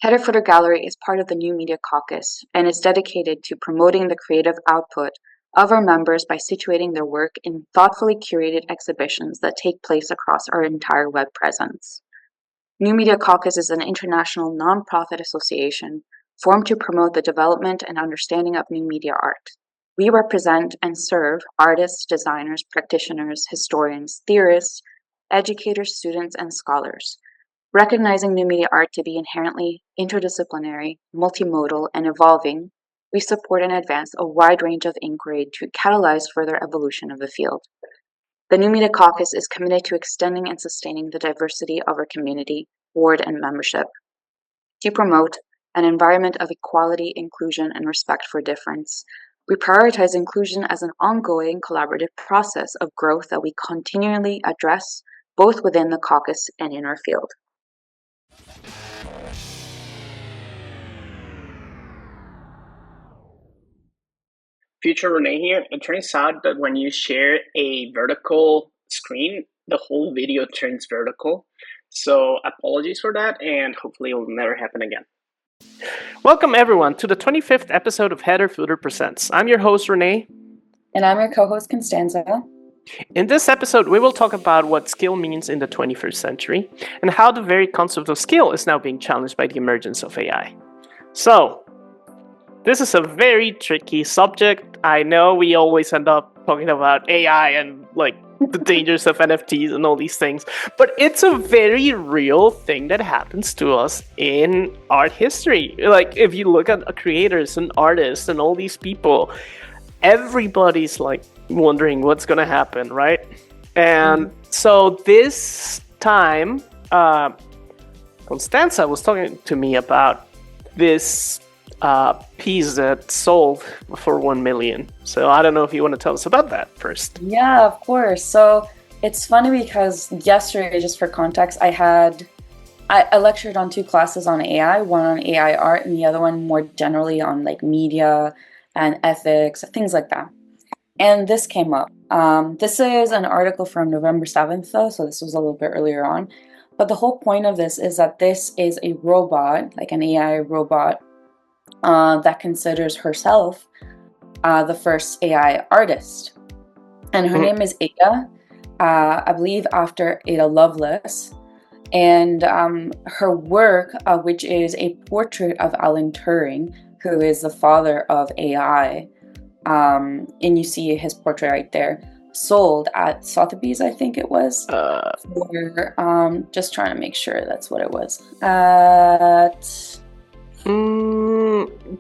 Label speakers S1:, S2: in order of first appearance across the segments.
S1: Header Footer Gallery is part of the New Media Caucus and is dedicated to promoting the creative output of our members by situating their work in thoughtfully curated exhibitions that take place across our entire web presence. New Media Caucus is an international nonprofit association formed to promote the development and understanding of new media art. We represent and serve artists, designers, practitioners, historians, theorists, educators, students, and scholars. Recognizing new media art to be inherently interdisciplinary, multimodal, and evolving, we support and advance a wide range of inquiry to catalyze further evolution of the field. The New Media Caucus is committed to extending and sustaining the diversity of our community, board, and membership, to promote an environment of equality, inclusion, and respect for difference. We prioritize inclusion as an ongoing collaborative process of growth that we continually address both within the caucus and in our field.
S2: Future Renee here. It turns out that when you share a vertical screen, the whole video turns vertical. So apologies for that, and hopefully it will never happen again. Welcome everyone to the 25th episode of Header Footer Presents. I'm your host Renee.
S3: And I'm your co-host Constanza.
S2: In this episode, we will talk about what skill means in the 21st century and how the very concept of skill is now being challenged by the emergence of AI. So, this is a very tricky subject. I know we always end up talking about AI and the dangers of NFTs and all these things, but it's a very real thing that happens to us in art history. If you look at creators and artists and all these people, everybody's wondering what's gonna happen, right? And so this time, Constanza was talking to me about this piece that sold for 1 million. So I don't know if you want to tell us about that first.
S3: Yeah, of course. So it's funny because yesterday, just for context, I lectured on 2 classes on AI, one on AI art and the other one more generally on media and ethics, things like that. And this came up. This is an article from November 7th though, so this was a little bit earlier on. But the whole point of this is that this is a robot, an AI robot, that considers herself the first AI artist. And her name is Ada, I believe after Ada Lovelace. And her work, which is a portrait of Alan Turing, who is the father of AI, and you see his portrait right there, sold at Sotheby's, I think it was. For, just trying to make sure that's what it was.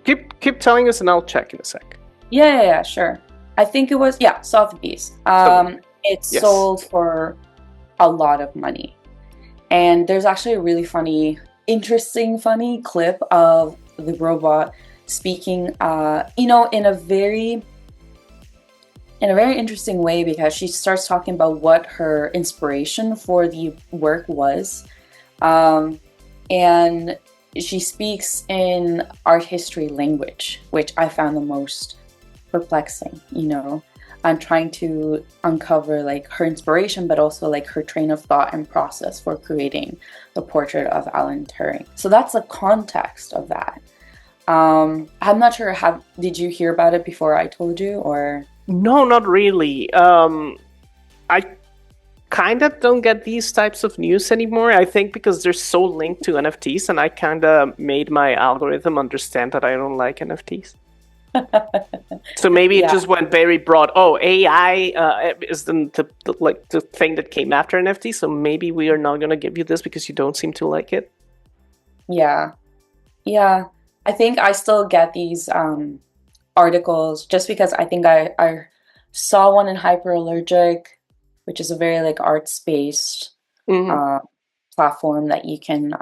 S2: Keep telling us and I'll check in a sec.
S3: Yeah, sure. I think it was, Sotheby's. It sold for a lot of money. And there's actually a really funny clip of the robot speaking, in a very interesting way, because she starts talking about what her inspiration for the work was. And she speaks in art history language, which I found the most perplexing, I'm trying to uncover her inspiration, but also her train of thought and process for creating the portrait of Alan Turing. So that's the context of that. I'm not sure, did you hear about it before I told you, or?
S2: No, not really. I kind of don't get these types of news anymore. I think because they're so linked to NFTs, and I kind of made my algorithm understand that I don't like NFTs. So maybe it just went very broad. Oh, AI is the thing that came after NFT. So maybe we are not going to give you this because you don't seem to like it.
S3: Yeah. I think I still get these articles just because I think I saw one in Hyperallergic, which is a very arts-based platform that you can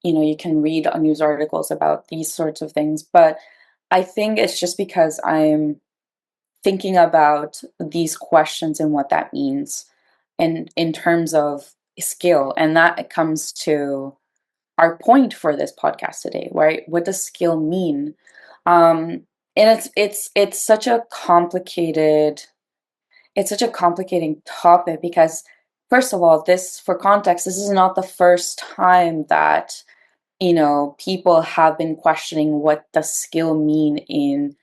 S3: you can read news articles about these sorts of things. But I think it's just because I'm thinking about these questions and what that means, and in terms of skill, and that comes to our point for this podcast today, right? What does skill mean? And it's such a complicating topic because, first of all, for context, this is not the first time that people have been questioning what does skill mean in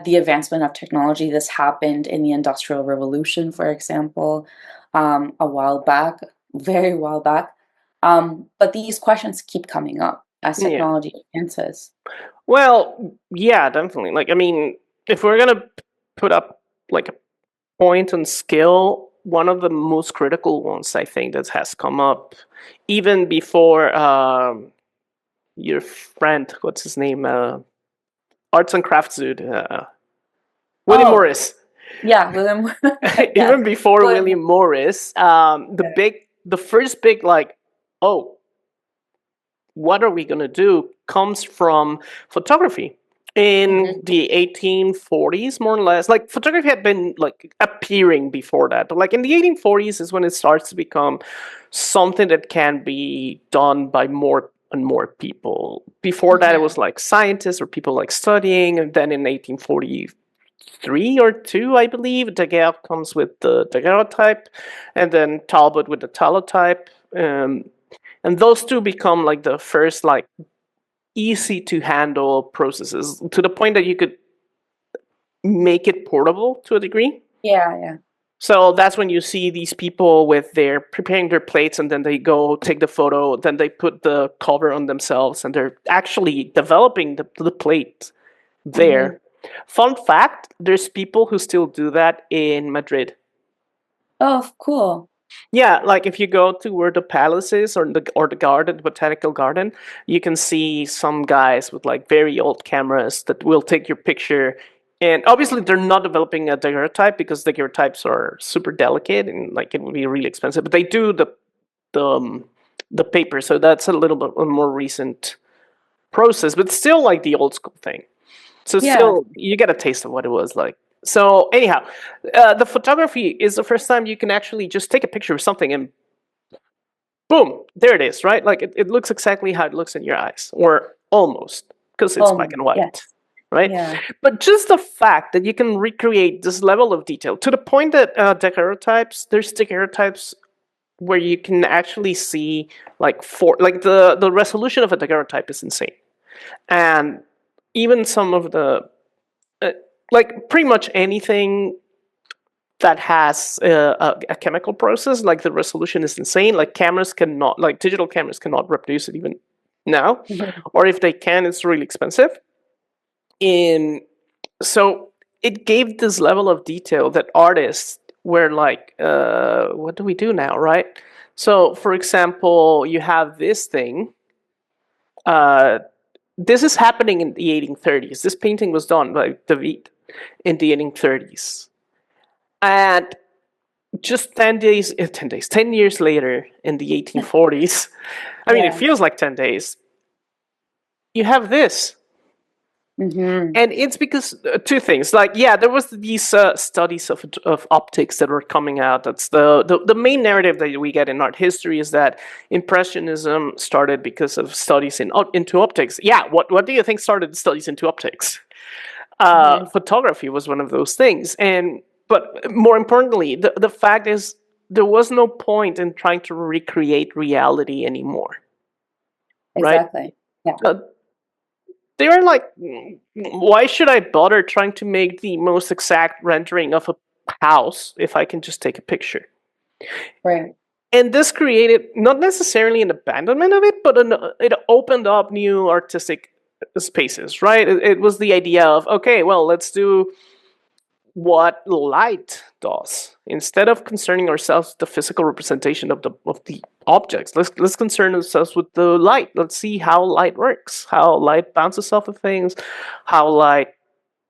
S3: the advancement of technology. This happened in the Industrial Revolution, for example, a while back, very while back. But these questions keep coming up as
S2: Yeah.
S3: technology advances.
S2: Well, yeah, definitely. Like, I mean, if we're gonna put up like a point on skill, one of the most critical ones I think that has come up even before your friend, what's his name, arts and crafts dude, William
S3: Oh,
S2: Morris.
S3: yeah, William. Yeah,
S2: Even before
S3: William.
S2: William Morris, the first big like, oh, what are we going to do comes from photography in
S3: Mhm,
S2: the 1840s, more or less. Like, photography had been like appearing before that, but like in the 1840s is when it starts to become something that can be done by more and more people. Before that, it was
S3: mhm,
S2: like scientists or people like studying, and then in 1843 or 2, I believe, Daguerre comes with the daguerreotype, and then Talbot with the talotype. And those two become like the first like easy to handle processes, to the point that you could make it portable to a degree.
S3: yeah, yeah.
S2: So that's when you see these people with their preparing their plates, and then they go take the photo, then they put the cover on themselves, and they're actually developing the plate
S3: Mhm.
S2: there. Fun fact, there's people who still do that in Madrid.
S3: Oh, cool.
S2: Yeah, like if you go to where the palace is, or the garden, the botanical garden, you can see some guys with like very old cameras that will take your picture. And obviously, they're not developing a daguerreotype because daguerreotypes are super delicate and like it would be really expensive. But they do the um, the paper, so that's a little bit a more recent process, but still like the old school thing. So
S3: Yeah.
S2: still, you get a taste of what it was like. So anyhow, the photography is the first time you can actually just take a picture of something and boom, there it is, right? Like it looks exactly how it looks in your eyes, or almost, because it's black and white,
S3: Yes.
S2: right?
S3: Yeah.
S2: But just the fact that you can recreate this level of detail to the point that there's daguerreotypes where you can actually see like the resolution of a daguerreotype is insane, and even some of the uh, like pretty much anything that has a chemical process, like the resolution is insane. Like cameras cannot, like digital cameras cannot reproduce it even now,
S3: Mhm.
S2: or if they can, it's really expensive. In So it gave this level of detail that artists were like, what do we do now, right? So, for example, you have this thing. Uh, this is happening in the 1830s. This painting was done by David in the 1830s. And just 10 years later in the 1840s, I mean, it
S3: Yeah.
S2: feels like 10 days, you have this.
S3: Mhm.
S2: And it's because two things. Like, yeah, there was these studies of optics that were coming out. That's the main narrative that we get in art history is that Impressionism started because of studies into optics. Yeah, what do you think started studies into optics?
S3: Mhm.
S2: Photography was one of those things. But more importantly, the fact is there was no point in trying to recreate reality anymore, right?
S3: Exactly. Yeah.
S2: Uh, they were like, why should I bother trying to make the most exact rendering of a house if I can just take a picture?
S3: Right.
S2: And this created not necessarily an abandonment of it, but it opened up new artistic spaces, right? It was the idea of, okay, well, let's do what light does. Instead of concerning ourselves with the physical representation of the objects, let's concern ourselves with the light. Let's see how light works, how light bounces off of things, how light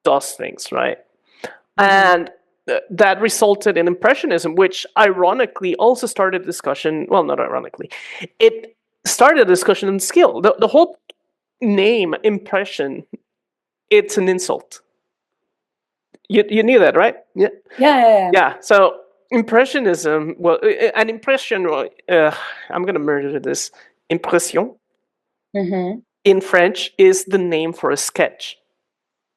S2: does things, right?
S3: Mhm.
S2: And that resulted in Impressionism, which ironically also started a discussion. Well, not ironically, it started a discussion on skill. The whole name impression, it's an insult. You knew that, right? Yeah.
S3: Yeah, yeah, yeah.
S2: Yeah, so Impressionism, well, an impression, I'm gonna murder this. Impression
S3: Mhm.
S2: in French is the name for a sketch.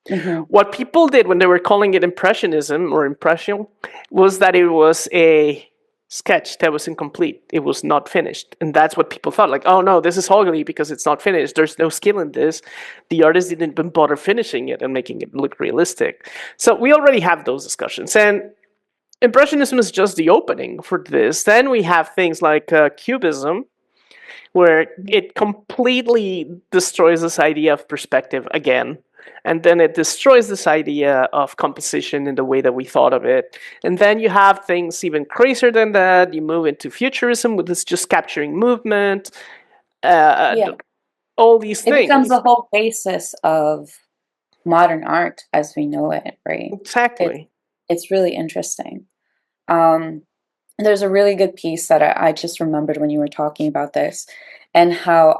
S3: Mhm.
S2: What people did when they were calling it Impressionism or Impression was that it was a sketch that was incomplete. It was not finished. And that's what people thought. Like, oh no, this is ugly because it's not finished. There's no skill in this. The artist didn't even bother finishing it and making it look realistic. So we already have those discussions. And Impressionism is just the opening for this. Then we have things like Cubism, where it completely destroys this idea of perspective again. And then it destroys this idea of composition in the way that we thought of it. And then you have things even crazier than that. You move into Futurism, with this just capturing movement,
S3: Yeah.
S2: all these
S3: It
S2: things.
S3: becomes the whole basis of modern art as we know it, right?
S2: Exactly.
S3: It's really interesting. There's a really good piece that I just remembered when you were talking about this, and how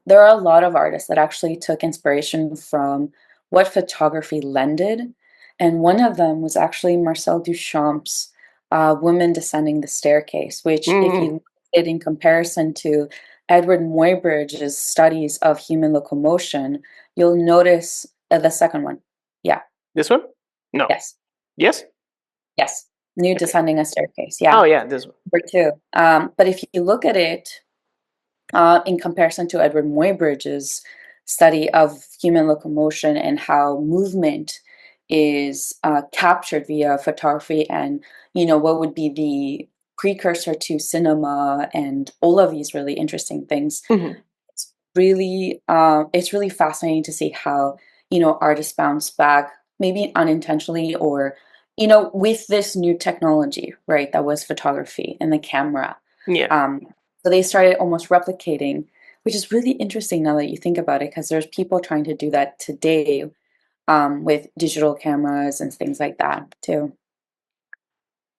S3: there are a lot of artists that actually took inspiration from what photography lended. And one of them was actually Marcel Duchamp's Women Descending the Staircase, which, if you look at it in comparison to Edward Muybridge's studies of human locomotion, you'll notice the second one. Yeah.
S2: This one? No.
S3: Yes.
S2: Yes?
S3: Yes. New
S2: Okay.
S3: Descending a Staircase. Yeah.
S2: Oh, yeah, this one.
S3: Number two. But if you look at it in comparison to Edward Muybridge's study of human locomotion and how movement is captured via photography, and what would be the precursor to cinema, and all of these really interesting things, it's really fascinating to see how artists bounce back, maybe unintentionally, or with this new technology, right? That was photography and the camera.
S2: Yeah.
S3: So they started almost replicating, which is really interesting now that you think about it, because there's people trying to do that today with digital cameras and things like that too.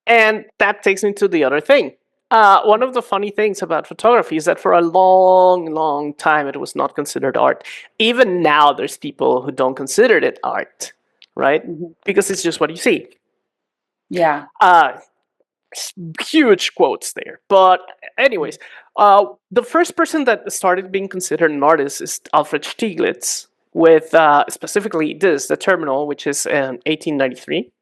S2: And that takes me to the other thing. One of the funny things about photography is that for a long, long time it was not considered art. Even now, there's people who don't consider it art, right? Because it's just what you see.
S3: Yeah.
S2: Huge quotes there. But anyways, the first person that started being considered an artist is Alfred Stieglitz, with specifically the Terminal, which is in 1893.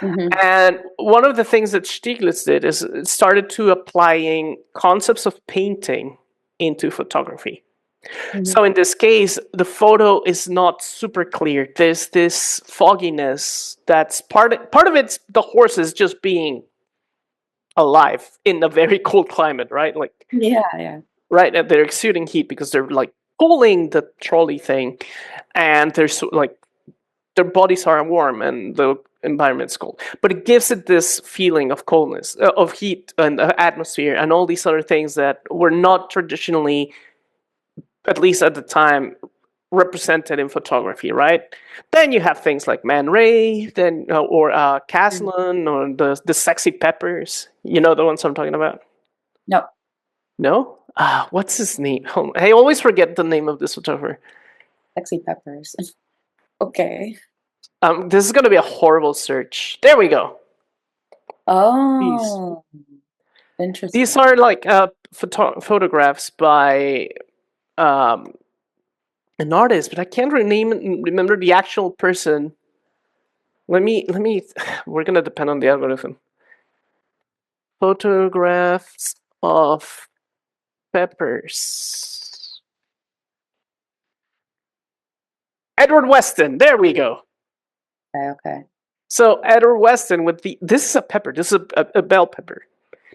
S2: And one of the things that Stieglitz did is it started to applying concepts of painting into photography. So in this case, the photo is not super clear. There's this fogginess that's part of it's the horses just being alive in a very cold climate, right? Like
S3: Yeah.
S2: right, and they're exuding heat because they're like pulling the trolley thing, and there's like their bodies are warm and the environment's cold, but it gives it this feeling of coldness, of heat and atmosphere and all these other things that were not traditionally, at least at the time, represented in photography, right? Then you have things like Man Ray, then or Caslin, or the Sexy Peppers. You know the ones I'm talking about?
S3: No.
S2: No? What's his name? I always forget the name of this photographer.
S3: Sexy Peppers. Okay.
S2: This is going to be a horrible search. There we go.
S3: Oh, interesting.
S2: These are like photographs by an artist, but I can't remember the actual person. Let me. We're gonna depend on the algorithm. Photographs of peppers. Edward Weston. There we go.
S3: Okay.
S2: So Edward Weston with this is a pepper. This is a bell pepper,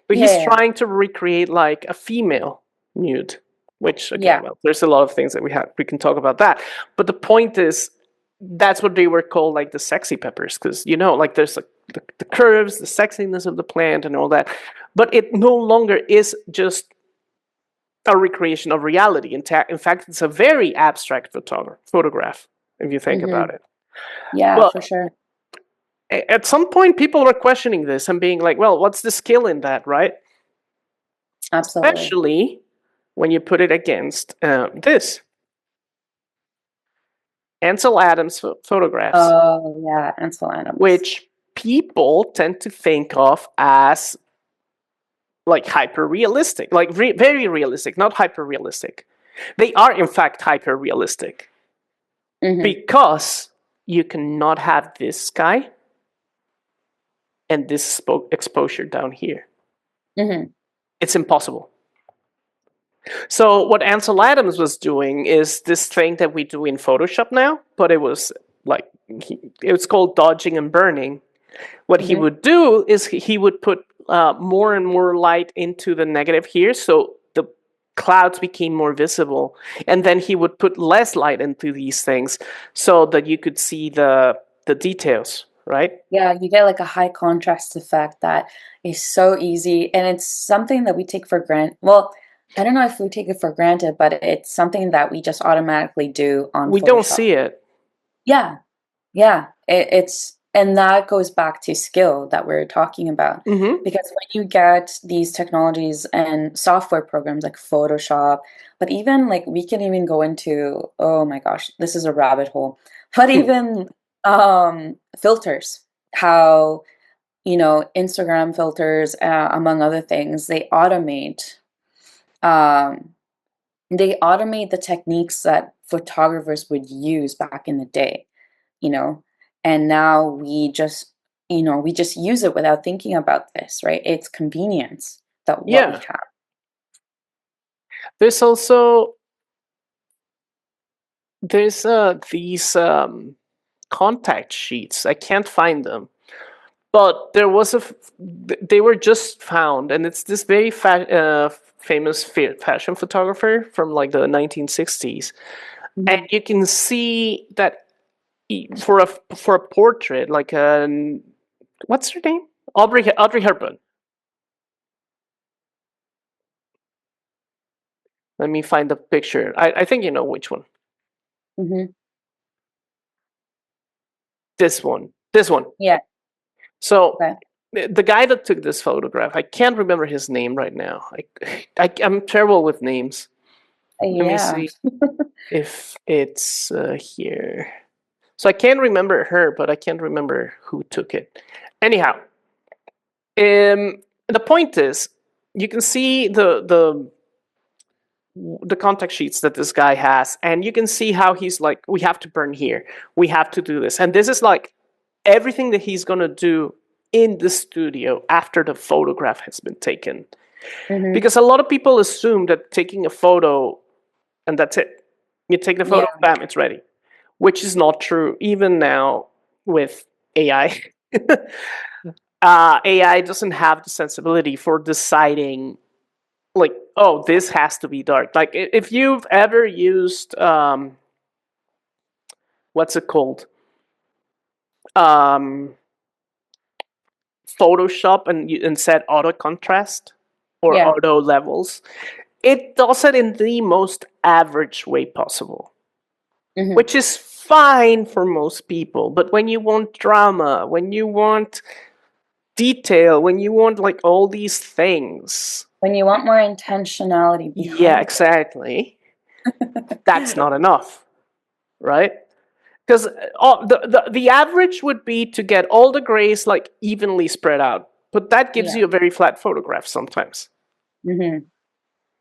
S2: but he's trying to recreate like a female nude. Which again, well, there's a lot of things that we can talk about that. But the point is, that's what they were called, like the sexy peppers, because like there's like the curves, the sexiness of the plant, and all that. But it no longer is just a recreation of reality. In fact, it's a very abstract photograph if you think about it.
S3: Yeah,
S2: well,
S3: for sure.
S2: At some point, people were questioning this and being like, "Well, what's the skill in that, right?"
S3: Absolutely.
S2: Especially when you put it against this. Ansel Adams photographs.
S3: Oh, yeah, Ansel Adams.
S2: Which people tend to think of as like hyper realistic, like very realistic, not hyper realistic. They are, in fact, hyper realistic because you cannot have this sky and this exposure down here.
S3: Mm-hmm.
S2: It's impossible. So what Ansel Adams was doing is this thing that we do in Photoshop now, but it was like it was called dodging and burning. What he
S3: Mm-hmm.
S2: would do is he would put more and more light into the negative here, so the clouds became more visible, and then he would put less light into these things so that you could see the details, right?
S3: Yeah, you get like a high contrast effect that is so easy, and it's something that we take for granted. Well, I don't know if we take it for granted, but it's something that we just automatically do on
S2: We don't
S3: Photoshop.
S2: see it.
S3: Yeah, yeah, it's and that goes back to skill that we're talking about.
S2: Mm-hmm.
S3: Because when you get these technologies and software programs like Photoshop, but even like we can even go into, oh my gosh, this is a rabbit hole. But even filters, how Instagram filters, among other things, um, they automate the techniques that photographers would use back in the day, you know, and now we just use it without thinking about this, right? It's convenience that what we
S2: Yeah.
S3: have.
S2: There's also there's these contact sheets. I can't find them, but there was they were just found, and it's this very famous fashion photographer from like the 1960s, and
S3: Mhm.
S2: you can see that for a portrait, like what's her name? Audrey Hepburn. Let me find the picture. I think you know which one.
S3: Mhm.
S2: This one. This one.
S3: Yeah.
S2: So
S3: Okay.
S2: the guy that took this photograph, I can't remember his name right now. I'm terrible with names. Let me
S3: Yeah.
S2: see if it's here. So I can remember her, but I can't remember who took it. Anyhow, the point is, you can see the contact sheets that this guy has, and you can see how he's like, we have to burn here, we have to do this, and this is like everything that he's gonna do in the studio after the photograph has been taken.
S3: Mhm.
S2: Because a lot of people assume that taking a photo and that's it. You take the photo,
S3: Yeah.
S2: bam, it's ready, which is not true even now with AI. AI doesn't have the sensibility for deciding, like, oh, this has to be dark. Like, if you've ever used, what's it called? Um, Photoshop and set auto contrast or
S3: Yeah.
S2: auto levels, it does it in the most average way possible,
S3: Mhm.
S2: which is fine for most people. But when you want drama, when you want detail, when you want like all these things,
S3: When you want more intentionality
S2: yeah,
S3: behind
S2: exactly, that's
S3: it.
S2: not enough, right? Because the average would be to get all the grays like evenly spread out, but that gives
S3: Yeah.
S2: you a very flat photograph sometimes.
S3: Mhm.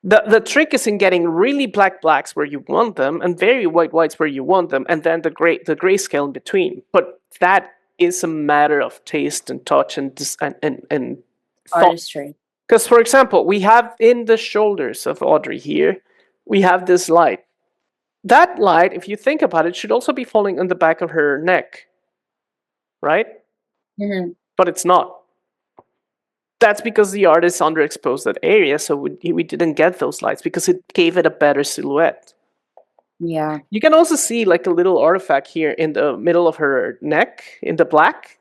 S2: The trick is in getting really black blacks where you want them and very white whites where you want them, and then the grayscale in between. But that is a matter of taste and touch and thought.
S3: Artistry.
S2: Because for example, we have in the shoulders of Audrey here, we have this light. That light, if you think about it, should also be falling on the back of her neck, right?
S3: Mhm.
S2: But it's not. That's because the artist underexposed that area, so we didn't get those lights because it gave it a better silhouette.
S3: Yeah.
S2: You can also see like a little artifact here in the middle of her neck in the black.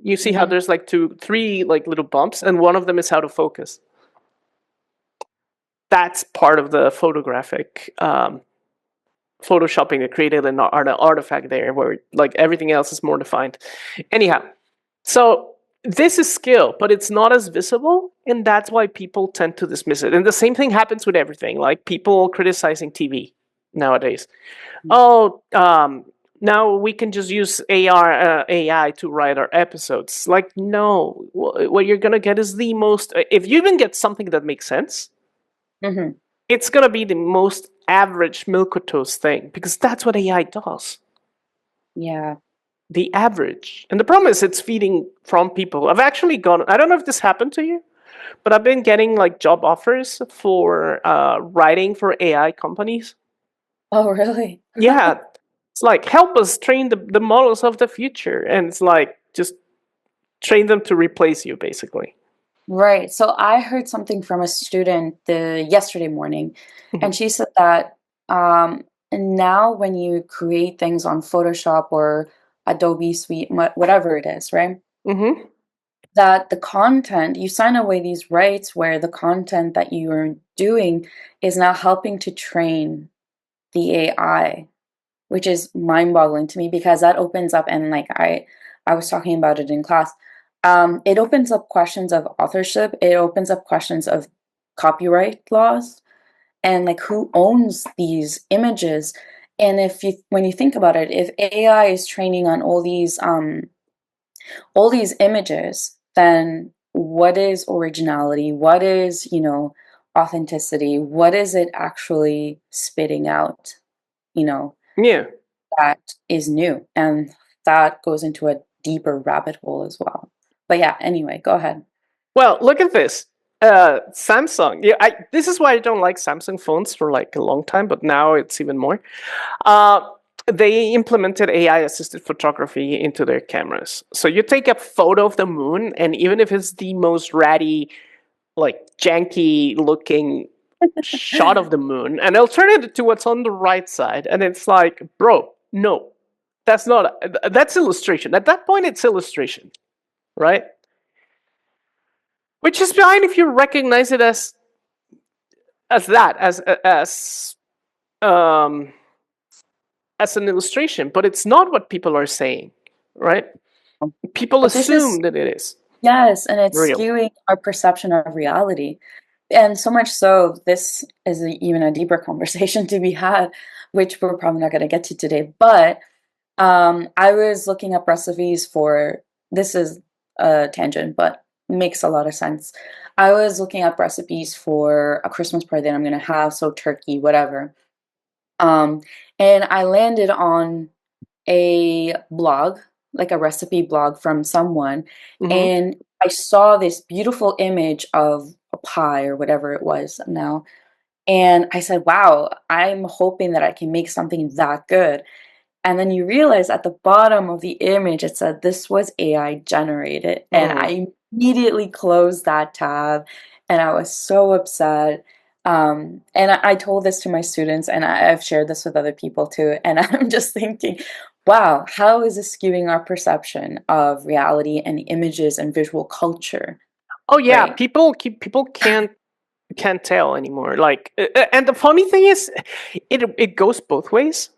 S2: You see how
S3: Mhm.
S2: there's like three like little bumps, and one of them is out of focus. That's part of the photographic photoshopping that created an artifact there, where like everything else is more defined. Anyhow, so this is skill, but it's not as visible, and that's why people tend to dismiss it. And the same thing happens with everything, like people criticizing TV nowadays. Oh, now we can just use AI to write our episodes. Like, no, what you're gonna get is the most. If you even get something that makes sense,
S3: Mhm.
S2: it's gonna be the most average milquetoast thing because that's what AI does.
S3: Yeah.
S2: The average, and the problem is it's feeding from people. I've actually gone. I don't know if this happened to you. but I've been getting like job offers for writing for AI companies.
S3: Oh, really?
S2: Yeah, it's like help us train the models of the future, and it's like just train them to replace you, basically.
S3: Right. So I heard something from a student the yesterday morning,
S2: Mhm.
S3: and she said that now when you create things on Photoshop or Adobe Suite, whatever it is, right?
S2: Mm-hmm.
S3: That the content, you sign away these rights where the content that you are doing is now helping to train the AI, which is mind-boggling to me because that opens up, and like I was talking about it in class. It opens up questions of authorship. It opens up questions of copyright laws and like who owns these images. And if you when you think about it, if AI is training on all these images, then what is originality? What is, authenticity? What is it actually spitting out? You know,
S2: Yeah.
S3: that is new, and that goes into a deeper rabbit hole as well. But yeah, anyway, go ahead.
S2: Well, look at this. Samsung. Yeah, this is why I don't like Samsung phones for like a long time, but now it's even more. Uh, they implemented AI assisted photography into their cameras. So you take a photo of the moon, and even if it's the most ratty, like janky looking shot of the moon, and they'll turn it to what's on the right side, and it's like, bro, no, that's not. That's illustration. At that point, it's illustration, right? Which is fine if you recognize it as that, um, as an illustration, but it's not what people are saying, right? People
S3: But this is,
S2: assume that it is
S3: yes, and it's
S2: real.
S3: skewing our perception of reality. And so much so, this is even a deeper conversation to be had, which we're probably not going to get to today. But I was looking up recipes for, this is a tangent, but makes a lot of sense. I was looking up recipes for a Christmas party that I'm going to have, so turkey, whatever. Um, and I landed on a blog, like a recipe blog from someone,
S2: Mm-hmm.
S3: and I saw this beautiful image of a pie or whatever it was now. And I said, wow, I'm hoping that I can make something that good. And then you realize at the bottom of the image, it said this was AI generated. And
S2: Mm.
S3: I immediately closed that tab and I was so upset. And I told this to my students, and I've shared this with other people too. And I'm just thinking, wow, how is this skewing our perception of reality and images and visual culture,
S2: Oh yeah,
S3: right?
S2: people can't tell anymore. Like, and the funny thing is, it goes both ways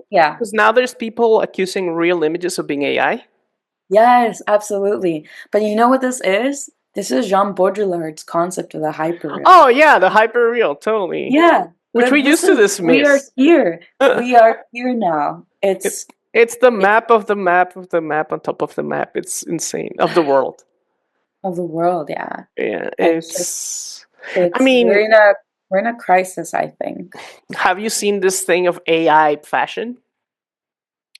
S3: Yeah.
S2: because now there's people accusing real images of being AI.
S3: Yes, absolutely. But you know what this is? This is Jean Baudrillard's concept of the hyperreal.
S2: Oh yeah, the hyperreal, totally.
S3: Yeah,
S2: Which we
S3: this
S2: used to
S3: is, we are
S2: dismiss.
S3: here. We are here now.
S2: It,
S3: It's
S2: it's the
S3: it's
S2: map of the map of the map on top of the map. It's insane of the world.
S3: of the world, yeah.
S2: Yeah,
S3: And it's just
S2: it's. I
S3: it's
S2: mean,
S3: we're in a crisis, I think.
S2: have you seen this thing of AI fashion?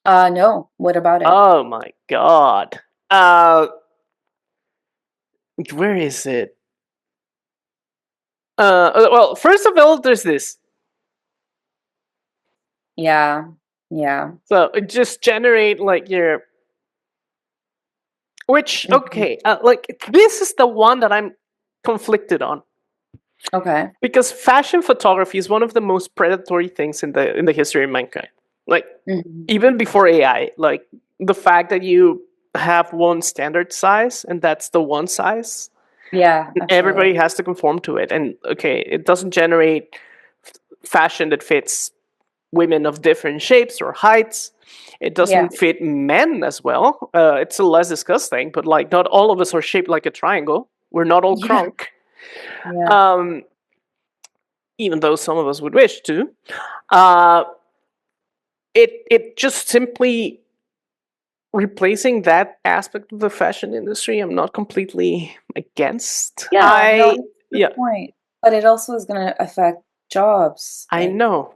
S3: No, what about it?
S2: Oh my god. Uh, where is it? Well, first of all, there's this.
S3: Yeah. Yeah.
S2: So just generate like your. Which
S3: Mhm.
S2: okay, like this is the one that I'm conflicted on.
S3: Okay.
S2: Because fashion photography is one of the most predatory things in the history of mankind. Like
S3: Mhm.
S2: even before AI, like the fact that you have one standard size and that's the one size,
S3: Yeah,
S2: and
S3: absolutely.
S2: everybody has to conform to it. And okay, it doesn't generate fashion that fits women of different shapes or heights. It
S3: Yeah.
S2: doesn't fit men as well. It's a less discussed thing, but like not all of us are shaped like a triangle. We're not all
S3: Yeah.
S2: crunk.
S3: Yeah.
S2: Um, even though some of us would wish to. Uh, it just simply replacing that aspect of the fashion industry. I'm not completely against.
S3: Yeah, no,
S2: I
S3: that's a good
S2: yeah,
S3: point. But it also is going to affect jobs.
S2: I
S3: Like,
S2: know.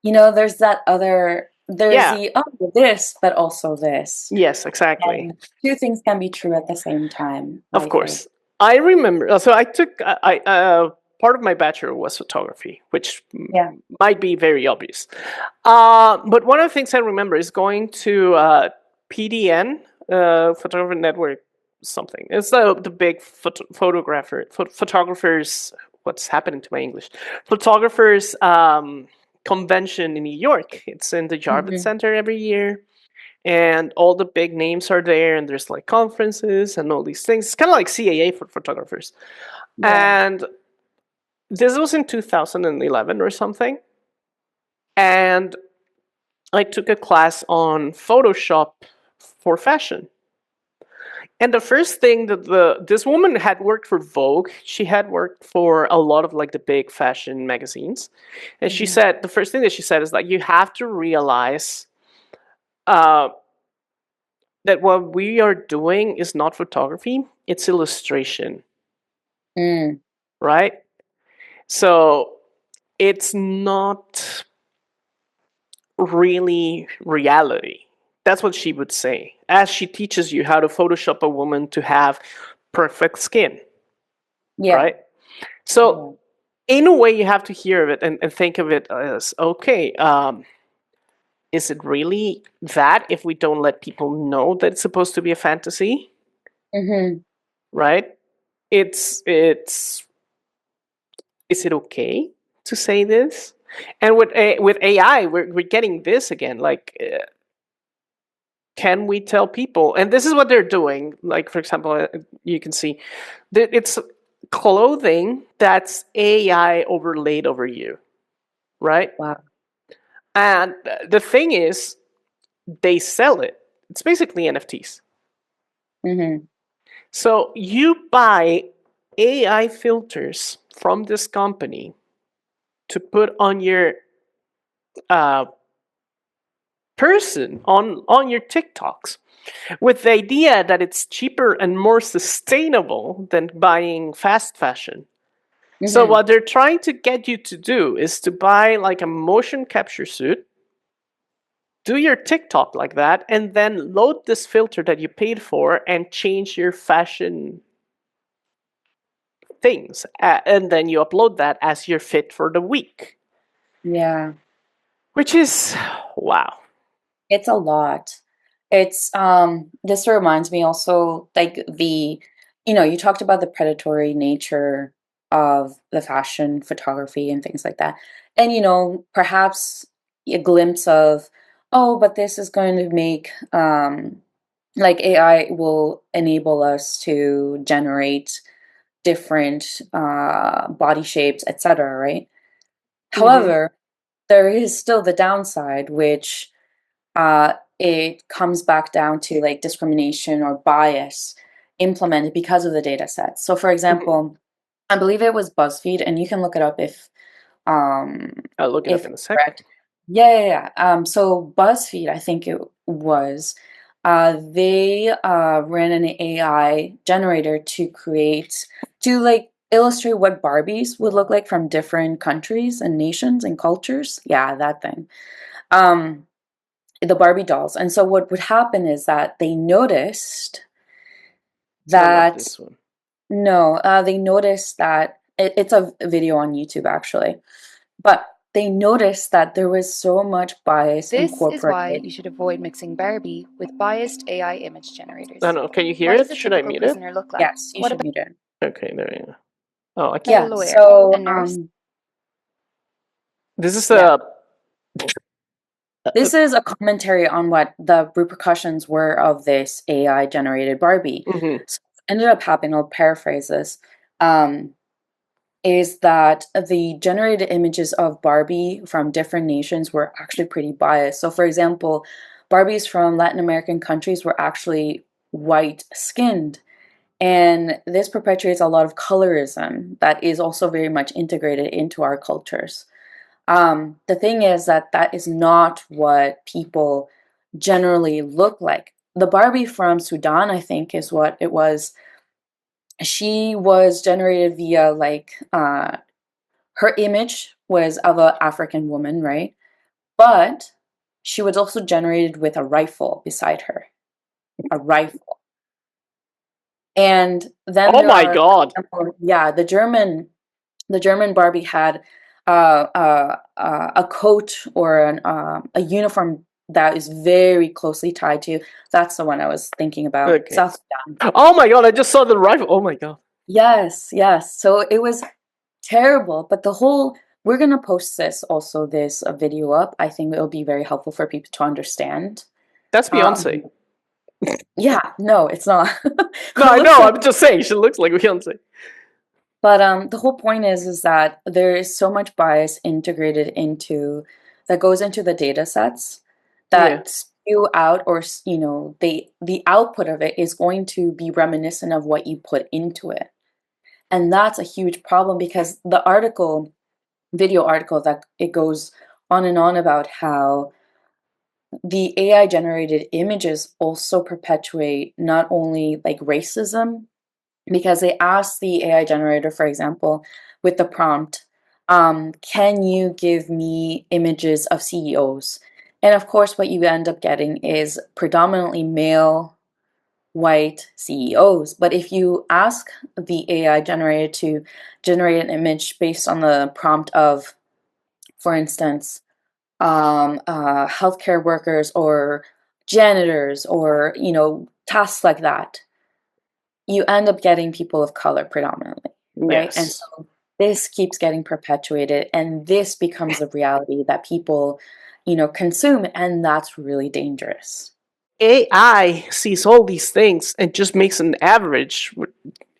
S3: there's that other, there's
S2: Yeah,
S3: the, oh, this, but also this.
S2: yes, exactly.
S3: And two things can be true at the same time,
S2: Of
S3: I think.
S2: course. I remember. So I took part of my bachelor was photography, which
S3: Yeah.
S2: might be very obvious. But one of the things I remember is going to PDN, Photographer Network, something. It's the big photographers. What's happening to my English? Photographers convention in New York. It's in the Javits
S3: Mhm.
S2: Center every year, and all the big names are there, and there's like conferences and all these things. It's kind of like CAA for photographers.
S3: Yeah.
S2: And this was in 2011 or something. And I took a class on Photoshop for fashion. And the first thing that this woman had worked for Vogue, she had worked for a lot of like the big fashion magazines. And she
S3: Mhm.
S2: said the first thing that she said is like you have to realize uh, that what we are doing is not photography, it's illustration,
S3: Mm.
S2: right? So it's not really reality. That's what she would say. As she teaches you how to Photoshop a woman to have perfect skin,
S3: Yeah.
S2: right? So,
S3: Yeah.
S2: in a way, you have to hear of it and think of it as okay, is it really that if we don't let people know that it's supposed to be a fantasy,
S3: Mhm.
S2: right? It's is it okay to say this? And with AI, we're getting this again. Like, can we tell people? And this is what they're doing. Like, for example, you can see that it's clothing that's AI overlaid over you, right?
S3: Wow.
S2: And the thing is, they sell it. It's basically NFTs.
S3: Mhm.
S2: So you buy AI filters from this company to put on your uh, person on your TikToks with the idea that it's cheaper and more sustainable than buying fast fashion. So
S3: Mhm.
S2: what they're trying to get you to do is to buy like a motion capture suit, do your TikTok like that, and then load this filter that you paid for and change your fashion things. And then you upload that as your fit for the week.
S3: Yeah.
S2: Which is wow.
S3: It's a lot. It's this reminds me also like you talked about the predatory nature of the fashion photography and things like that. And perhaps a glimpse of, oh, but this is going to make like AI will enable us to generate different body shapes, etc., right?
S2: Mm-hmm.
S3: However, there is still the downside, which it comes back down to like discrimination or bias implemented because of the data sets. So, for
S2: Mm-hmm.
S3: example, I believe it was BuzzFeed, and you can look it up um,
S2: I'll look it up
S3: if
S2: in a
S3: it's
S2: second.
S3: correct. Yeah, yeah, yeah. So BuzzFeed, I think it was, they ran an AI generator to like illustrate what Barbies would look like from different countries and nations and cultures. Yeah, that thing. Um, the Barbie dolls. And so what would happen is that they noticed
S2: No, not
S3: that
S2: this one.
S3: no, they noticed that it's a video on YouTube actually, but they noticed that there was so much bias
S4: This is why
S3: incorporated.
S4: you should avoid mixing Barbie with biased AI image
S2: No,
S4: generators.
S2: no. Can you hear
S4: What does
S2: it?
S4: a
S2: Should I
S4: typical
S2: mute it?
S4: prisoner look like?
S3: Yes, you
S4: What
S3: should
S4: about
S3: mute it.
S2: Okay, there you go. Oh, I
S4: a
S2: can't.
S3: Yeah,
S4: lawyer,
S3: so
S4: a nurse?
S2: This is
S3: yeah.
S2: a.
S3: This is a commentary on what the repercussions were of this AI generated Barbie.
S2: Mhm.
S3: So what ended up happening, I'll paraphrase this. Um, is that the generated images of Barbie from different nations were actually pretty biased. So, for example, Barbies from Latin American countries were actually white skinned. And this perpetuates a lot of colorism that is also very much integrated into our cultures. The thing is that that is not what people generally look like. The Barbie from Sudan, I think, is what it was. She was generated via like her image was of an African woman, right? But she was also generated with a rifle beside her. A rifle. And then
S2: Oh
S3: there
S2: my
S3: are,
S2: god.
S3: yeah, the German Barbie had a coat or a uniform that is very closely tied to. That's the one I was thinking about.
S2: Okay.
S3: South Sudan.
S2: Oh my god, I just saw the rifle. Oh my god.
S3: Yes, yes. So it was terrible, but the whole we're gonna post this video up. I think it'll be very helpful for people to understand.
S2: That's Beyonce.
S3: Um, yeah, no, it's not.
S2: No,
S3: It
S2: I
S3: looks
S2: know.
S3: like,
S2: I'm just saying she looks like Beyonce.
S3: but the whole point is that there is so much bias integrated into that goes into the data sets
S2: Yeah.
S3: that spew out, or the output of it is going to be reminiscent of what you put into it. And that's a huge problem because the video article, that it goes on and on about how the AI generated images also perpetuate not only like racism, because they asked the AI generator, for example, with the prompt, can you give me images of CEOs? And of course, what you end up getting is predominantly male, white CEOs. But if you ask the AI generator to generate an image based on the prompt of, for instance, healthcare workers or janitors or tasks like that, you end up getting people of color predominantly, right? And
S2: Yes.
S3: so this keeps getting perpetuated, and this becomes the reality that people consume, and that's really dangerous.
S2: AI sees all these things and just makes an average,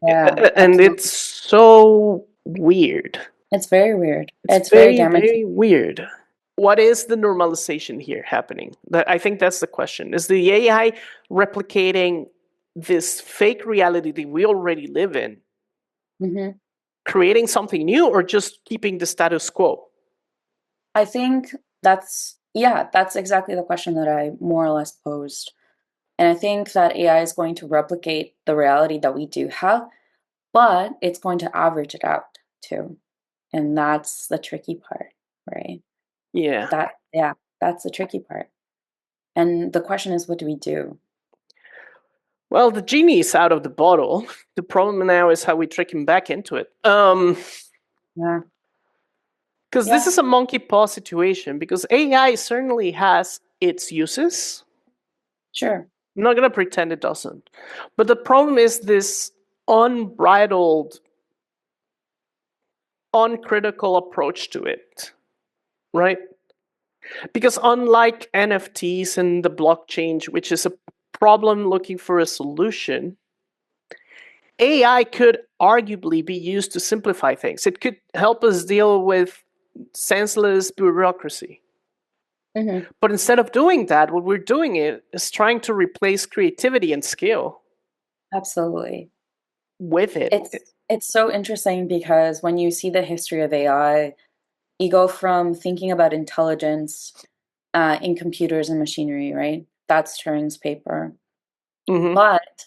S3: Yeah,
S2: and it's
S3: absolutely.
S2: so weird.
S3: It's very weird.
S2: It's
S3: It's very
S2: very,
S3: damaging.
S2: very weird. What is the normalization here happening? I think that's the question. Is the AI replicating this fake reality that we already live in,
S3: Hmm.
S2: creating something new, or just keeping the status quo?
S3: I think that's exactly the question that I more or less posed. And I think that AI is going to replicate the reality that we do have, but it's going to average it out too. And that's the tricky part, right?
S2: Yeah.
S3: Yeah, that's the tricky part. And the question is, what do we do?
S2: Well, the genie is out of the bottle. The problem now is how we trick him back into it.
S3: Yeah,
S2: Because this
S3: yeah,
S2: is a monkey paw situation. Because AI certainly has its uses.
S3: sure.
S2: I'm not gonna pretend it doesn't. But the problem is this unbridled, uncritical approach to it, right? Because unlike NFTs and the blockchain, which is a problem looking for a solution, AI could arguably be used to simplify things. It could help us deal with senseless bureaucracy.
S3: Hmm.
S2: But instead of doing that, what we're doing is trying to replace creativity and skill
S3: Absolutely.
S2: with it.
S3: It's so interesting because when you see the history of AI, you go from thinking about intelligence in computers and machinery, right? That's Turing's paper.
S2: Mm-hmm.
S3: But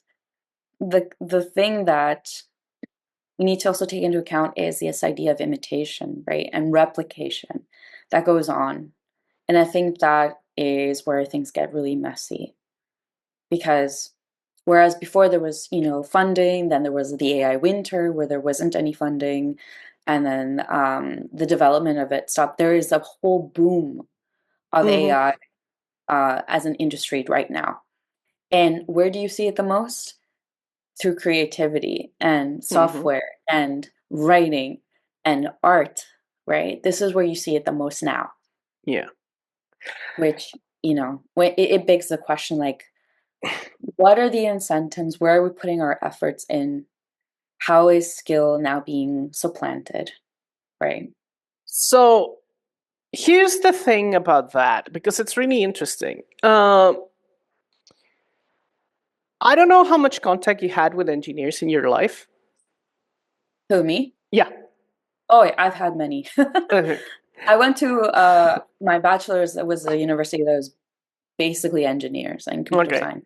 S3: the thing that we need to also take into account is this idea of imitation, right? And replication that goes on. And I think that is where things get really messy because whereas before there was, funding, then there was the AI winter where there wasn't any funding, and then the development of it stopped. There is a whole boom of
S2: Mm-hmm.
S3: AI as an industry right now. And where do you see it the most? Through creativity and
S2: Mm-hmm.
S3: software and writing and art, right? This is where you see it the most now,
S2: Yeah.
S3: which, it begs the question like, what are the incentives? Where are we putting our efforts in? How is skill now being supplanted, right?
S2: So here's the thing about that, because it's really interesting. I don't know how much contact you had with engineers in your life.
S3: Who, me?
S2: Yeah.
S3: Oh, yeah, I've had many.
S2: Okay.
S3: I went to my bachelor's. It was a university that was basically engineers and computer
S2: Okay.
S3: science.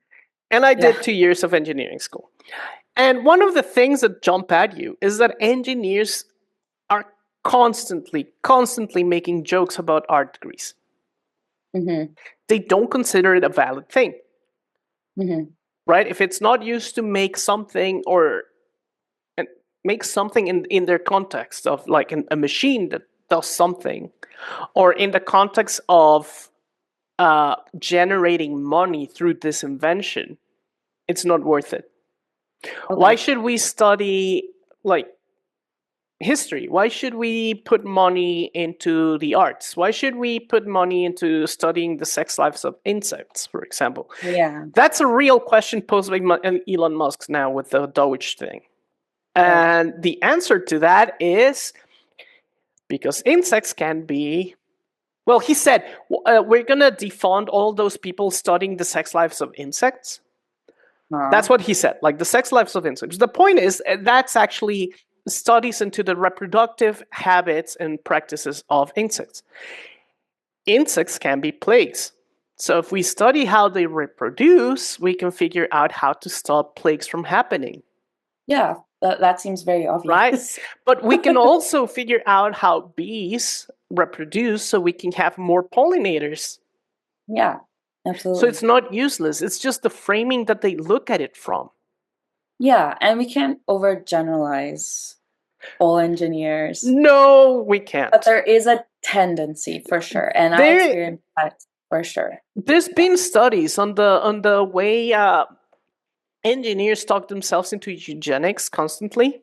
S2: And I
S3: Yeah.
S2: did 2 years of engineering school. And one of the things that jump at you is that engineers are constantly making jokes about art degrees.
S3: Mm-hmm.
S2: They don't consider it a valid thing.
S3: Mm-hmm.
S2: right? If it's not used to make something or make something in their context of like a machine that does something, or in the context of generating money through this invention, it's not worth it. Why
S3: Okay.
S2: should we study like history? Why should we put money into the arts? Why should we put money into studying the sex lives of insects, for example?
S3: Yeah.
S2: That's a real question posed by Elon Musk now with the Doge thing.
S3: Right.
S2: And the answer to that is because insects can be. Well, he said, we're going to defund all those people studying the sex lives of insects. That's what he said, like the sex lives of insects. The point is, that's actually studies into the reproductive habits and practices of insects. Insects can be plagues. So if we study how they reproduce, we can figure out how to stop plagues from happening.
S3: Yeah, that seems very obvious.
S2: Right? But we can also figure out how bees reproduce so we can have more pollinators.
S3: Yeah, absolutely.
S2: So it's not useless. It's just the framing that they look at it from.
S3: Yeah, and we can't overgeneralize all engineers.
S2: No, we can't.
S3: But there is a tendency for sure, and I experienced that for sure.
S2: There's been studies on the way engineers talk themselves into eugenics constantly.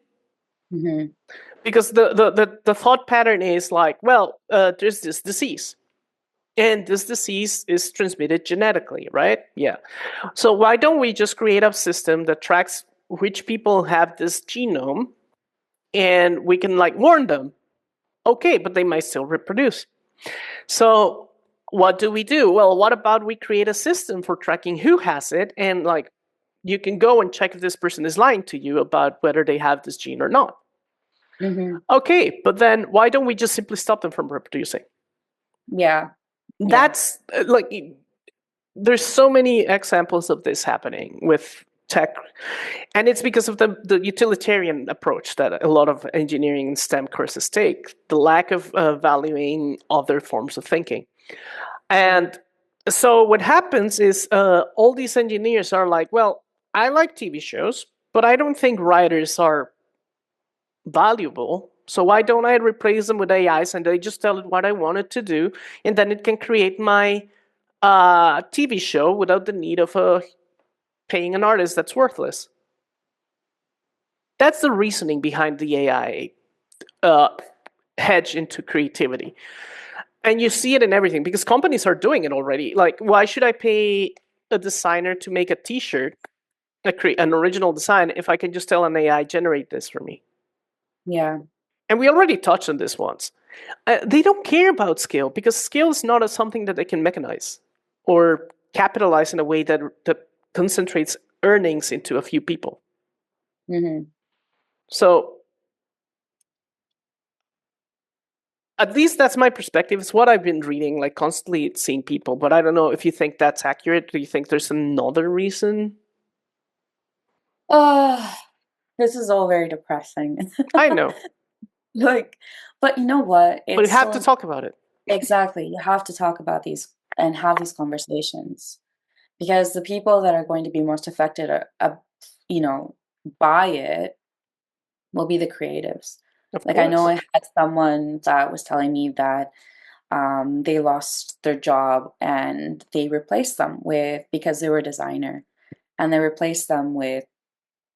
S3: Mm-hmm.
S2: Because the thought pattern is like, well, there's this disease. And this disease is transmitted genetically, right? Yeah. So why don't we just create a system that tracks which people have this genome, and we can like warn them? Okay, but they might still reproduce. So what do we do? Well, what about we create a system for tracking who has it, and like you can go and check if this person is lying to you about whether they have this gene or not.
S3: Mm-hmm.
S2: Okay, but then why don't we just simply stop them from reproducing?
S3: Yeah.
S2: That's like, there's so many examples of this happening with tech, and it's because of the utilitarian approach that a lot of engineering and STEM courses take, the lack of valuing other forms of thinking. And so what happens is all these engineers are like, well, I like TV shows, but I don't think writers are valuable. So why don't I replace them with AIs and they just tell it what I want it to do, and then it can create my TV show without the need of paying an artist that's worthless. That's the reasoning behind the AI hedge into creativity. And you see it in everything because companies are doing it already. Like, why should I pay a designer to make a t-shirt, an original design, if I can just tell an AI generate this for me?
S3: Yeah.
S2: And we already touched on this once. They don't care about scale because scale is not something that they can mechanize or capitalize in a way that concentrates earnings into a few people.
S3: Mm-hmm.
S2: So at least that's my perspective. It's what I've been reading, like constantly seeing people. But I don't know if you think that's accurate. Do you think there's another reason?
S3: This is all very depressing.
S2: I know.
S3: Like, but you know what?
S2: But you have to talk about it.
S3: Exactly. You have to talk about these and have these conversations because the people that are going to be most affected by it will be the creatives.
S2: Of
S3: Like,
S2: course.
S3: I know I had someone that was telling me that they lost their job and they replaced them because they were a designer, and they replaced them with,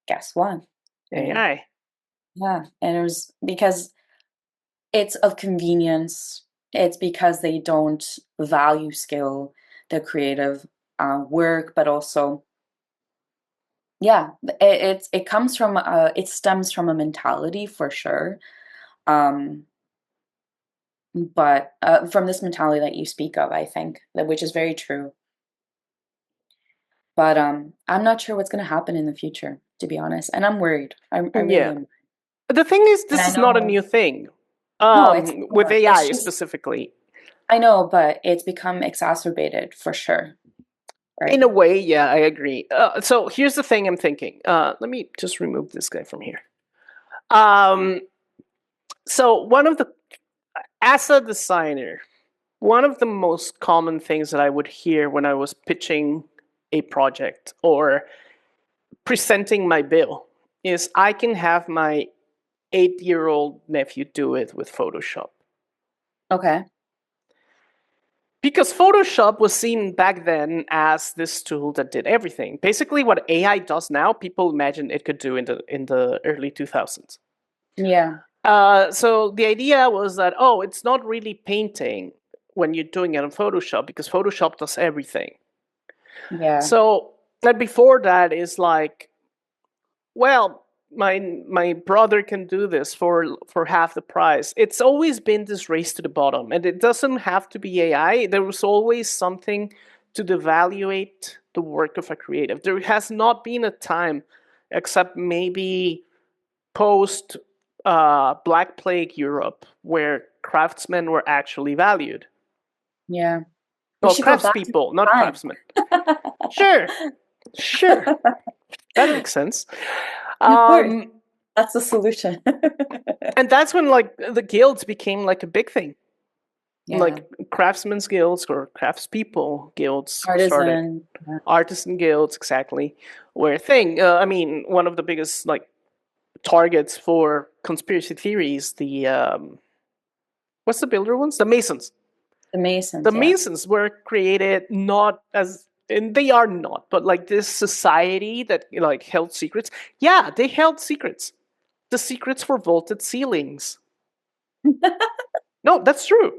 S3: guess what?
S2: AI.
S3: Yeah, and it was because it's of convenience. It's because they don't value skill, the creative work, but also, yeah, it comes from it stems from a mentality for sure. But from this mentality that you speak of, I think which is very true. But I'm not sure what's going to happen in the future, to be honest, and I'm worried. I really
S2: Yeah.
S3: am.
S2: The thing is,
S3: And
S2: this
S3: I
S2: is not a
S3: know,
S2: new thing.
S3: no, it's
S2: With
S3: not. It's
S2: AI
S3: just,
S2: specifically.
S3: I know, but it's become exacerbated for sure, right?
S2: In a way, yeah, I agree. So here's the thing I'm thinking. Let me just remove this guy from here. So as a designer, one of the most common things that I would hear when I was pitching a project or presenting my bill is I can have my 8-year-old nephew do it with Photoshop.
S3: Okay.
S2: Because Photoshop was seen back then as this tool that did everything. Basically, what AI does now, people imagined it could do in the early 2000s.
S3: Yeah.
S2: So the idea was that, oh, it's not really painting when you're doing it on Photoshop because Photoshop does everything.
S3: Yeah.
S2: So and before that is like, well, my brother can do this for half the price. It's always been this race to the bottom, and it doesn't have to be AI. There was always something to devaluate the work of a creative. There has not been a time, except maybe post Black Plague Europe, where craftsmen were actually valued.
S3: Yeah. We
S2: Well,
S3: should go back to
S2: craftspeople, not
S3: time.
S2: craftsmen. Sure, sure, that makes sense.
S3: Of course. That's the solution.
S2: And that's when like the guilds became like a big thing.
S3: Yeah.
S2: Like craftsmen's guilds or craftspeople guilds started.
S3: Artisan. Yeah.
S2: Artisan guilds, exactly, were a thing. I mean, one of the biggest like targets for conspiracy theories, the what's the builder ones? The Masons.
S3: The Masons.
S2: The
S3: Yeah.
S2: Masons were created not as, and they are not, but like this society that like held secrets. Yeah, they held secrets. The secrets for vaulted ceilings. No, that's true.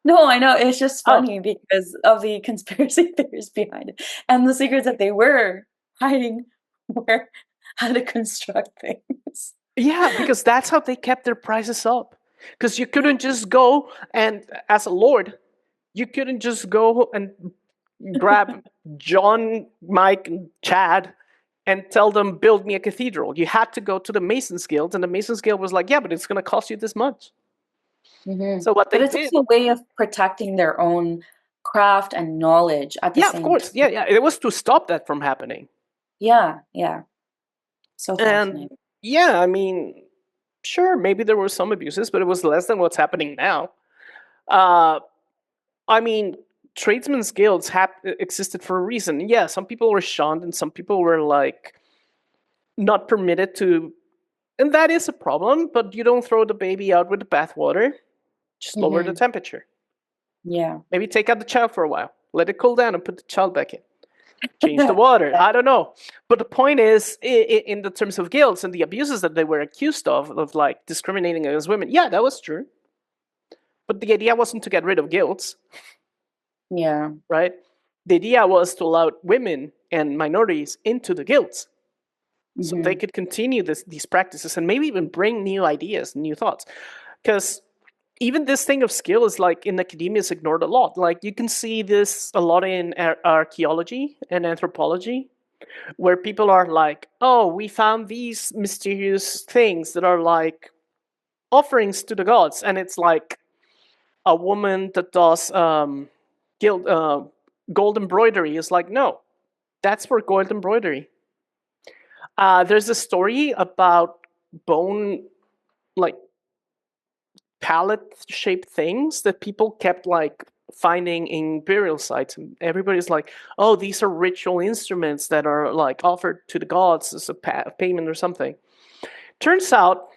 S3: No, I know. It's just
S2: Oh.
S3: funny because of the conspiracy theories behind it. And the secrets that they were hiding were how to construct things.
S2: Yeah, because that's how they kept their prices up. Because you couldn't just go and, as a lord, you couldn't just go and grab John, Mike, and Chad and tell them, build me a cathedral. You had to go to the Masons Guild, and the Masons Guild was like, yeah, but it's going to cost you this much.
S3: Mhm.
S2: So what
S3: But
S2: they
S3: it's
S2: did...
S3: also a way of protecting their own craft and knowledge at the
S2: Yeah,
S3: same
S2: of course.
S3: time.
S2: Yeah, yeah. It was to stop that from happening.
S3: Yeah, yeah. So
S2: And
S3: fascinating.
S2: yeah, I mean, sure, maybe there were some abuses, but it was less than what's happening now. I mean, tradesmen's guilds existed for a reason. Yeah, some people were shunned and some people were like not permitted to, and that is a problem, but you don't throw the baby out with the bathwater. Just lower the
S3: Mhm.
S2: temperature.
S3: Yeah.
S2: Maybe take out the child for a while. Let it cool down and put the child back in. Change the water. I don't know. But the point is, in the terms of guilds and the abuses that they were accused of like discriminating against women, yeah, that was true. But the idea wasn't to get rid of guilds,
S3: Yeah.
S2: right? The idea was to allow women and minorities into the guilds so they
S3: Mhm.
S2: could continue these practices and maybe even bring new ideas, new thoughts. Because even this thing of skill is like in academia is ignored a lot. Like you can see this a lot in archaeology and anthropology, where people are like, oh, we found these mysterious things that are like offerings to the gods. And it's like a woman that does gold embroidery is like, no, that's for gold embroidery. There's a story about bone, like pallet-shaped things that people kept like finding in burial sites, and everybody's like, oh, these are ritual instruments that are like offered to the gods as a payment or something. Turns out,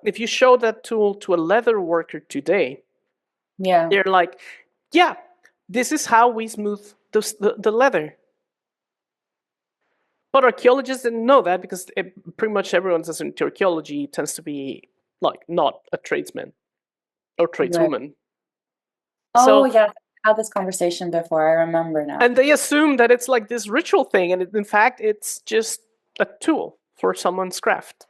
S2: if you show that tool to a leather worker today,
S3: Yeah.
S2: they're like, yeah, this is how we smooth the leather. But archaeologists didn't know that because pretty much everyone that's into archaeology tends to be like not a tradesman or
S3: Right.
S2: tradeswoman.
S3: Oh,
S2: So,
S3: yeah. I had this conversation before. I remember now.
S2: and they assume that it's like this ritual thing, and in fact, it's just a tool for someone's craft.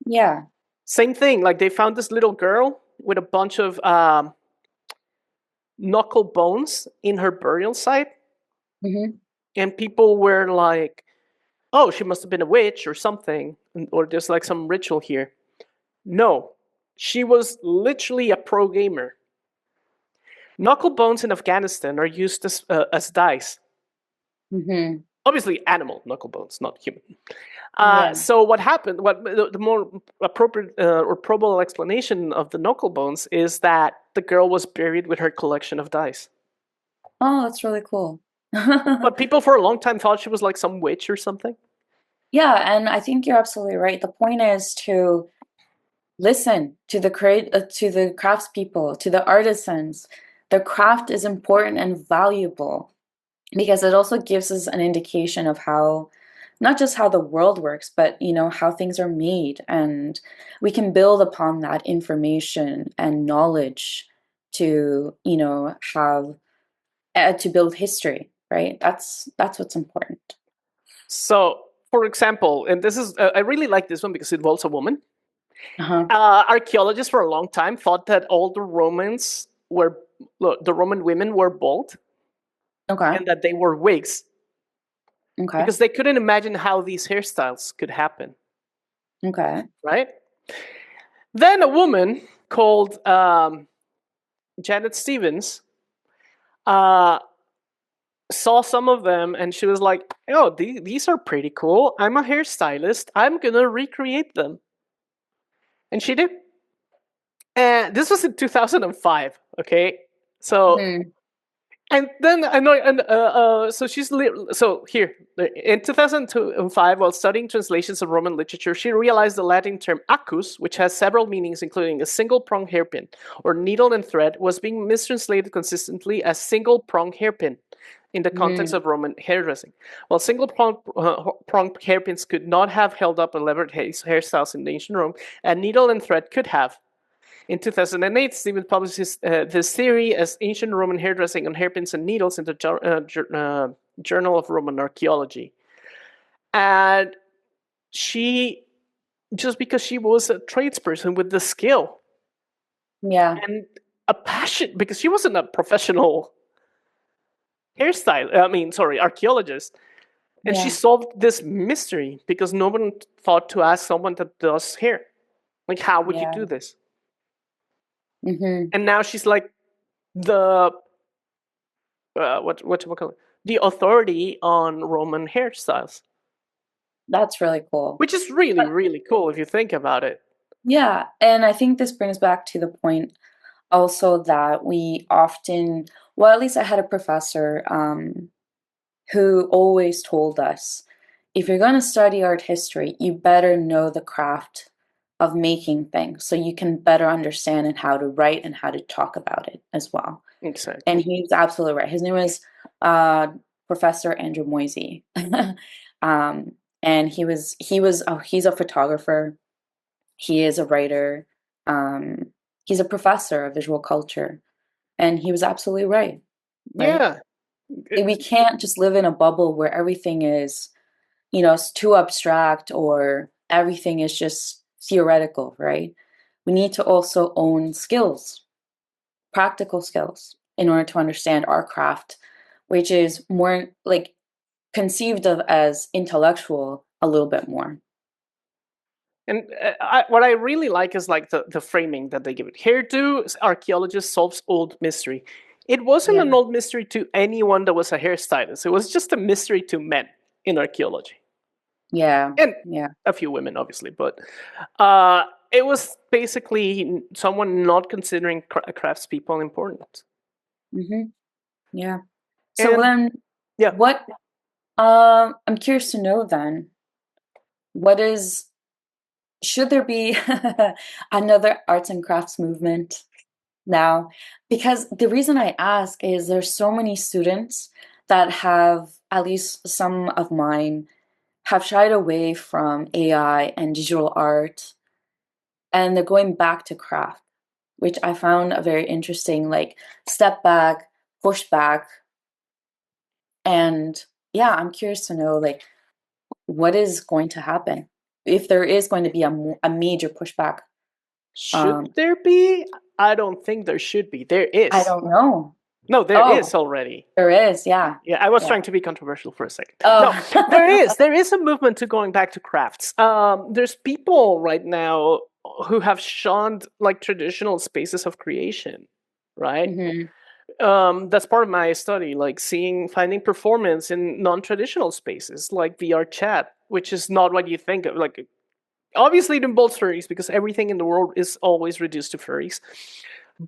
S3: Yeah.
S2: Same thing, like they found this little girl with a bunch of knuckle bones in her burial site,
S3: Mhm.
S2: and people were like, oh, she must have been a witch or something, or there's like some ritual here. No, she was literally a pro gamer. Knuckle bones in Afghanistan are used as dice.
S3: Mhm.
S2: Obviously, animal knuckle bones, not human.
S3: Yeah.
S2: So what happened? What the more appropriate or probable explanation of the knuckle bones is that the girl was buried with her collection of dice.
S3: Oh, that's really cool.
S2: But people for a long time thought she was like some witch or something.
S3: Yeah, and I think you're absolutely right. The point is to listen to to the craftspeople, to the artisans. The craft is important and valuable because it also gives us an indication of how, not just how the world works, but how things are made, and we can build upon that information and knowledge to have to build history, right? That's what's important.
S2: So, for example, and this is I really like this one because it involves a woman.
S3: Uh-huh.
S2: Archaeologists for a long time thought that all the Romans were the Roman women were bald
S3: Okay.
S2: and that they wore wigs
S3: Okay.
S2: because they couldn't imagine how these hairstyles could happen,
S3: Okay.
S2: right? Then a woman called Janet Stevens uh, saw some of them and she was like, oh, these are pretty cool. I'm a hairstylist. I'm going to recreate them. And she did. And this was in 2005, okay? So
S3: Mhm.
S2: and then I know, and so so here in 2005, while studying translations of Roman literature, she realized the Latin term "accus," which has several meanings, including a single-prong hairpin or needle and thread, was being mistranslated consistently as single-prong hairpin in the context
S3: Mm.
S2: of Roman hairdressing. While single-prong hairpins could not have held up elaborate hairstyles in ancient Rome, a needle and thread could have. In 2008, Stevens published this theory as Ancient Roman Hairdressing on Hairpins and Needles in the Journal of Roman Archaeology. And she, just because she was a tradesperson with the skill
S3: Yeah.
S2: and a passion, because she wasn't a professional archaeologist. And she
S3: Yeah.
S2: solved this mystery because no one thought to ask someone that does hair. Like, how would you
S3: Yeah.
S2: do this?
S3: Mm-hmm.
S2: And now she's like the what you call it? The authority on Roman hairstyles,
S3: That's really cool.
S2: which is really really cool if you think about it.
S3: Yeah, and I think this brings back to the point also that we often, well, at least I had a professor who always told us, if you're going to study art history, you better know the craft of making things so you can better understand and how to write and how to talk about it as well. And
S2: Exactly.
S3: he's absolutely right. His name is uh, Professor Andrew Moisey. um, and he's a photographer. He is a writer. Um, he's a professor of visual culture, and he was absolutely right. Right?
S2: Yeah.
S3: We can't just live in a bubble where everything is, it's too abstract or everything is just theoretical, right? We need to also own skills, practical skills, in order to understand our craft, which is more like conceived of as intellectual a little bit more.
S2: And what I really like is like the framing that they give it. Hairdo archaeologist solves old mystery. It wasn't
S3: Yeah.
S2: an old mystery to anyone that was a hairstylist. It was just a mystery to men in archaeology
S3: Yeah.
S2: and
S3: Yeah.
S2: a few women, obviously. But it was basically someone not considering craftspeople important.
S3: Hmm. Yeah. So
S2: And
S3: then
S2: yeah,
S3: what I'm curious to know then, what is should there be another arts and crafts movement now? Because the reason I ask is there's so many students that have, at least some of mine, have shied away from AI and digital art, and they're going back to craft, which I found a very interesting, like, step back, push back. And yeah, I'm curious to know, like, what is going to happen if there is going to be a major pushback.
S2: should there be? I don't think there should be. There
S3: I
S2: is.
S3: don't know.
S2: No, there is
S3: Oh,
S2: already.
S3: there is. Yeah.
S2: Yeah, I was
S3: Yeah.
S2: trying to be controversial for a second. No, there
S3: Oh.
S2: is. There is a movement to going back to crafts. There's people right now who have shunned like traditional spaces of creation, right?
S3: Hmm.
S2: That's part of my study, like finding performance in non-traditional spaces, like VR chat, which is not what you think of. Like, obviously, it involves furries because everything in the world is always reduced to furries.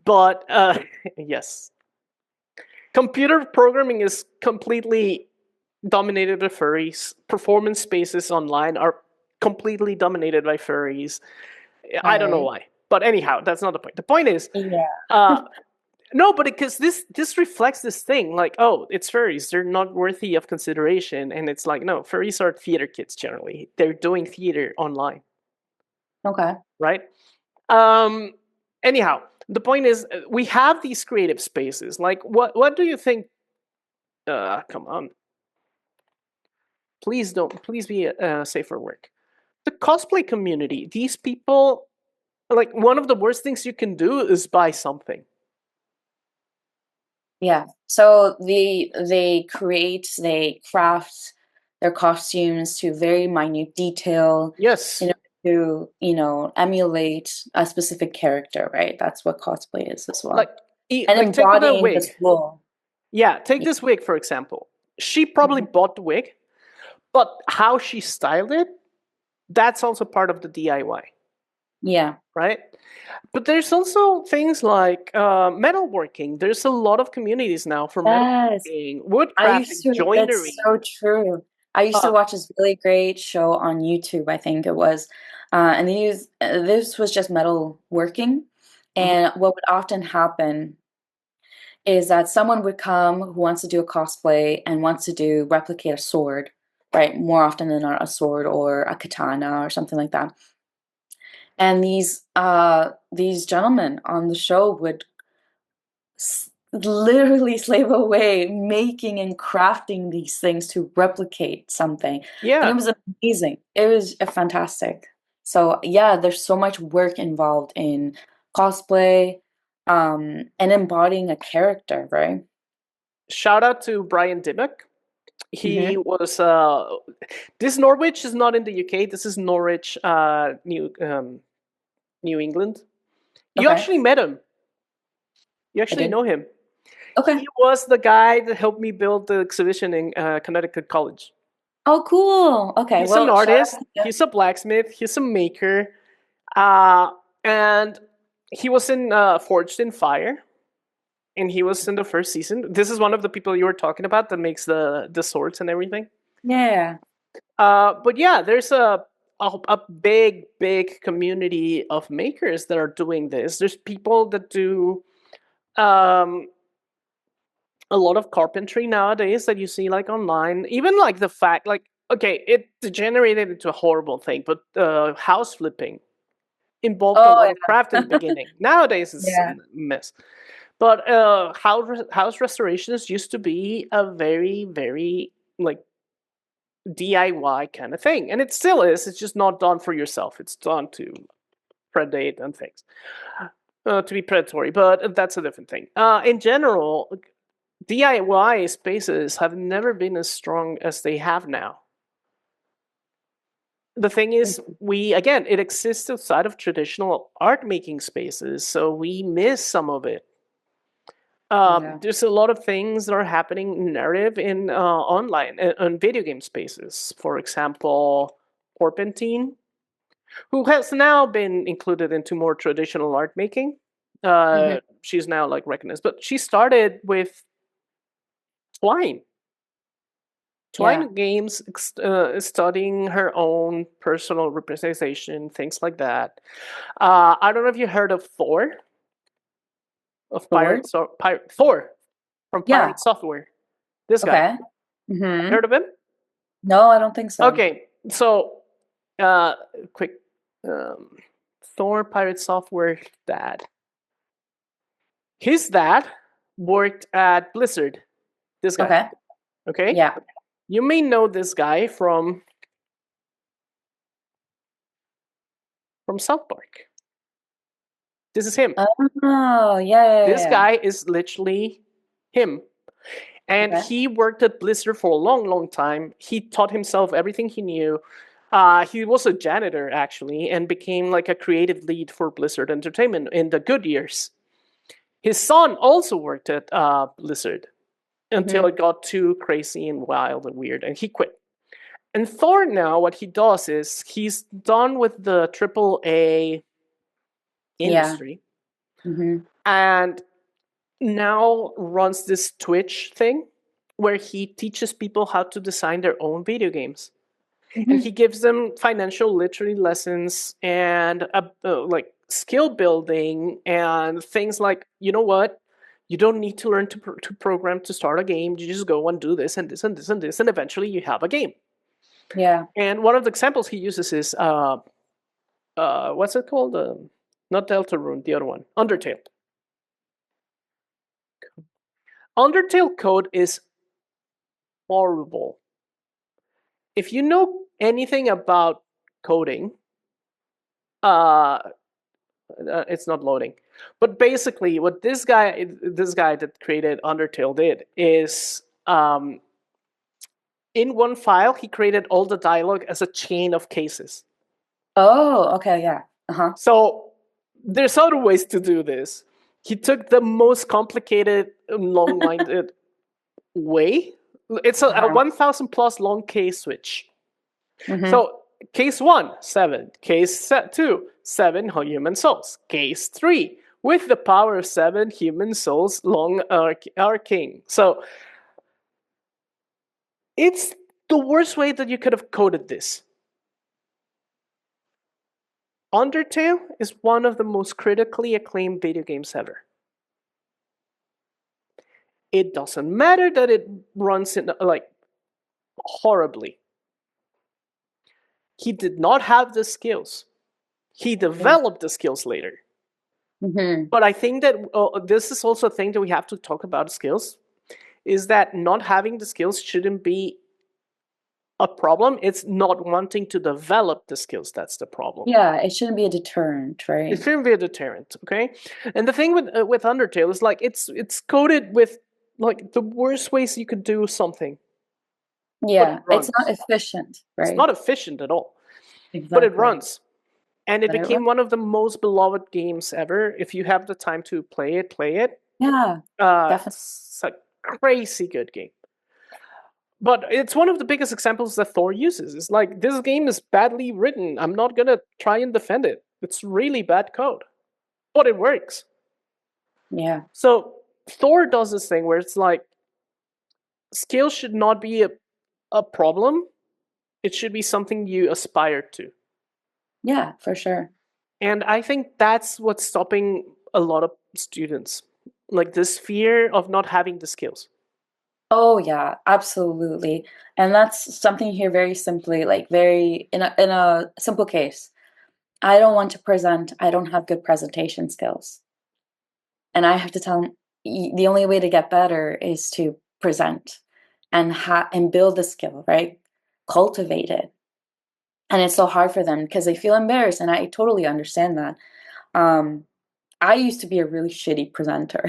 S2: But yes, computer programming is completely dominated by furries. Performance spaces online are completely dominated by furries. I don't know
S3: Right.
S2: why. But anyhow, that's not the point. The point is,
S3: Yeah.
S2: uh, no, but because this reflects this thing, like, oh, it's furries, they're not worthy of consideration, and it's like, no, furries are theater kids generally. They're doing theater online,
S3: Okay.
S2: right? Um, anyhow, the point is, we have these creative spaces. Like, what do you think? Come on, please be safe for work. The cosplay community, these people, like, one of the worst things you can do is buy something.
S3: Yeah. So they craft their costumes to very minute detail
S2: Yes,
S3: in order to, emulate a specific character, right? That's what cosplay is as well.
S2: like,
S3: And
S2: like take the
S3: embodying
S2: wig.
S3: this role.
S2: Yeah, take
S3: Yeah.
S2: this wig for example. She probably
S3: Mhm.
S2: bought the wig, but how she styled it, that's also part of the DIY,
S3: Yeah.
S2: right? But there's also things like metalworking. There's a lot of communities now for
S3: Yes.
S2: metalworking,
S3: I used
S2: woodcrafting,
S3: to, that's
S2: joinery.
S3: so true. I used to
S2: Uh,
S3: watch this really great show on YouTube, I think it was. And this was just metal working.
S2: mhm.
S3: And what would often happen is that someone would come who wants to do a cosplay and wants to replicate a sword, right? More often than not, a sword or a katana or something like that. And these gentlemen on the show would literally slave away making and crafting these things to replicate something, and it
S2: Yeah,
S3: was amazing. It was fantastic. So yeah, there's so much work involved in cosplay, and embodying a character, right?
S2: shout out to Brian Dimmock. He
S3: Mm-hmm.
S2: was this Norwich is not in the UK. This is Norwich, New England. You
S3: Okay.
S2: actually met him. You
S3: I
S2: actually
S3: did.
S2: know him.
S3: Okay.
S2: He was the guy that helped me build the exhibition in Connecticut College.
S3: Oh, cool. Okay.
S2: He's an
S3: Well, shout
S2: artist.
S3: out to you.
S2: He's a blacksmith. He's a maker. Uh, and he was in Forged in Fire, and he was in the first season. This is one of the people you were talking about that makes the swords and everything.
S3: Yeah.
S2: But yeah, there's a big community of makers that are doing this. There's people that do um, a lot of carpentry nowadays that you see like online. Even like the fact, like, okay, it degenerated into a horrible thing, but house flipping involved a
S3: Oh,
S2: lot of craft in the beginning. Nowadays it's a
S3: yeah.
S2: mess. But house restorations used to be a very like DIY kind of thing, and it still is. It's just not done for yourself. It's done to predate and things, to be predatory. But that's a different thing. In general, DIY spaces have never been as strong as they have now. The thing is, we again, it exists outside of traditional art making spaces, so we miss some of it.
S3: Yeah.
S2: There's a lot of things that are happening in narrative in online and video game spaces. For example, Porpentine, who has now been included into more traditional art making.
S3: Hmm.
S2: She's now like recognized, but she started with Twine.
S3: Yeah.
S2: Twine Games studying her own personal representation, things like that. I don't know if you heard of Thor, of
S3: Thor.
S2: Pirates or Thor from
S3: Yeah.
S2: Pirate Software. This guy,
S3: Okay. Hmm.
S2: heard of him?
S3: No, I don't think so.
S2: Okay, so uh, quick, um, Thor Pirate Software dad. His dad worked at Blizzard. This guy,
S3: Okay.
S2: okay?
S3: Yeah.
S2: You may know this guy from South Park. This is him.
S3: Oh, yeah, yeah, yeah,
S2: This
S3: yeah.
S2: guy is literally him. And
S3: Okay.
S2: he worked at Blizzard for a long time. He taught himself everything he knew. He was a janitor, actually, and became like a creative lead for Blizzard Entertainment in the good years. His son also worked at Blizzard until
S3: Hmm.
S2: it got too crazy and wild and weird, and he quit. And Thor now, what he does is he's done with the AAA
S3: Yeah.
S2: industry
S3: Hmm.
S2: and now runs this Twitch thing where he teaches people how to design their own video games. And he gives them financial literacy lessons and like skill building and things like, you know what? You don't need to learn to program to start a game. You just go and do this and this and this and this, and eventually you have a game.
S3: Yeah.
S2: And one of the examples he uses is what's it called? Not Deltarune, the other one, Undertale. Undertale code is horrible. If you know anything about coding, it's not loading. But basically, what this guy that created Undertale did is, in one file, he created all the dialogue as a chain of cases.
S3: Oh, okay, yeah. Uh-huh.
S2: So there's other ways to do this. He took the most complicated, long-winded way. It's a 1,000 plus long case switch.
S3: Mhm.
S2: So case 1, 7. Case 2, 7 human souls. Case 3, with the power of 7 human souls, long arcing. So it's the worst way that you could have coded this. Undertale is one of the most critically acclaimed video games ever. It doesn't matter that it runs in like horribly. He did not have the skills. He developed the skills later.
S3: Mhm.
S2: But I think that this is also a thing that we have to talk about skills, is that not having the skills shouldn't be a problem. It's not wanting to develop the skills that's the problem.
S3: Yeah, it shouldn't be a deterrent,
S2: It
S3: right?
S2: shouldn't be a deterrent, okay? And the thing with Undertale is like it's coded with like the worst ways you could do something.
S3: Yeah, it's not
S2: runs.
S3: efficient,
S2: It's
S3: right?
S2: not efficient at all,
S3: Exactly.
S2: but it runs. And it
S3: But it
S2: became
S3: runs.
S2: one of the most beloved games ever. If you have the time to play it, play it.
S3: Yeah, definitely.
S2: It's a crazy good game. But it's one of the biggest examples that Thor uses. It's like, this game is badly written. I'm not gonna try and defend it. It's really bad code. But it works.
S3: Yeah.
S2: So Thor does this thing where it's like, skill should not be a problem. It should be something you aspire to.
S3: Yeah, for sure.
S2: And I think that's what's stopping a lot of students. Like this fear of not having the skills.
S3: Oh yeah, absolutely. And that's something here very simply, like very in a simple case. I don't want to present, I don't have good presentation skills. And I have to tell them the only way to get better is to present and build the skill, right? Cultivate it. And it's so hard for them because they feel embarrassed, and I totally understand that. Um, I used to be a really shitty presenter.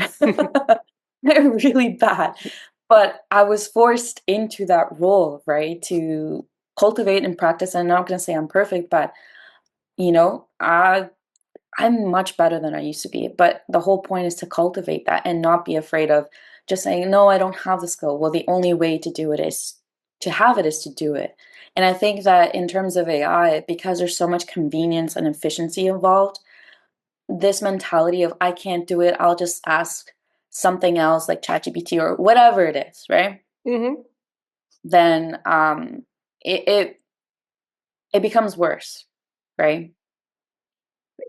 S3: Really bad. But I was forced into that role, right? To cultivate and practice. And I'm not gonna say I'm perfect, but you know, I'm much better than I used to be. But the whole point is to cultivate that and not be afraid of just saying, no, I don't have the skill. Well, the only way to do it is to have it is to do it. And I think that in terms of AI, because there's so much convenience and efficiency involved, this mentality of I can't do it, I'll just ask something else like ChatGPT or whatever it is, right?
S2: Mm-hmm.
S3: Then it becomes worse, right?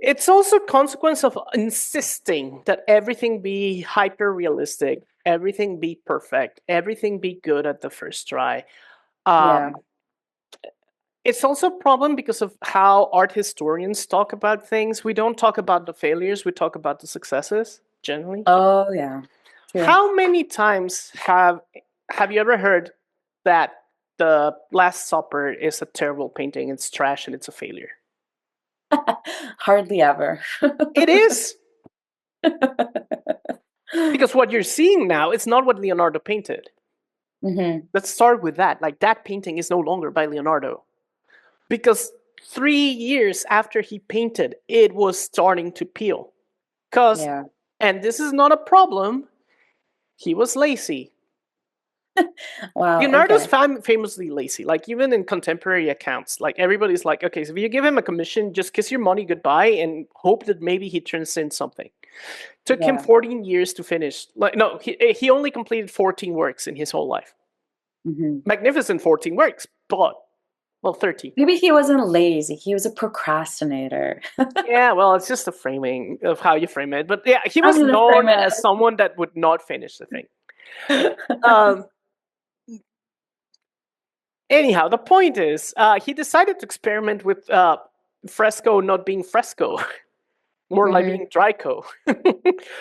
S2: It's also a consequence of insisting that everything be hyper realistic, everything be perfect, everything be good at the first try.
S3: Yeah.
S2: It's also a problem because of how art historians talk about things. We don't talk about the failures, we talk about the successes, generally.
S3: Oh yeah. True.
S2: How many times have you ever heard that the Last Supper is a terrible painting, it's trash, and it's a failure?
S3: Hardly ever.
S2: It is! Because what you're seeing now is not what Leonardo painted.
S3: Mm-hmm.
S2: Let's start with that. Like, that painting is no longer by Leonardo. Because 3 years after he painted, it was starting to peel. Because,
S3: Yeah.
S2: and this is not a problem, he was lazy.
S3: Wow.
S2: Leonardo's
S3: Okay.
S2: famously lazy. Like, even in contemporary accounts, like, everybody's like, okay, so if you give him a commission, just kiss your money goodbye and hope that maybe he turns in something. Took him 14 years to finish. Like, no, he only completed 14 works in his whole life. Magnificent 14 works, but, well, 13.
S3: Maybe he wasn't lazy. He was a procrastinator.
S2: Yeah, well, it's just the framing of how you frame it. But yeah, he
S3: I'm
S2: was
S3: gonna
S2: known
S3: frame it.
S2: as someone that would not finish the thing. Um, Anyhow, the point is, he decided to experiment with fresco not being fresco, more like being dryco.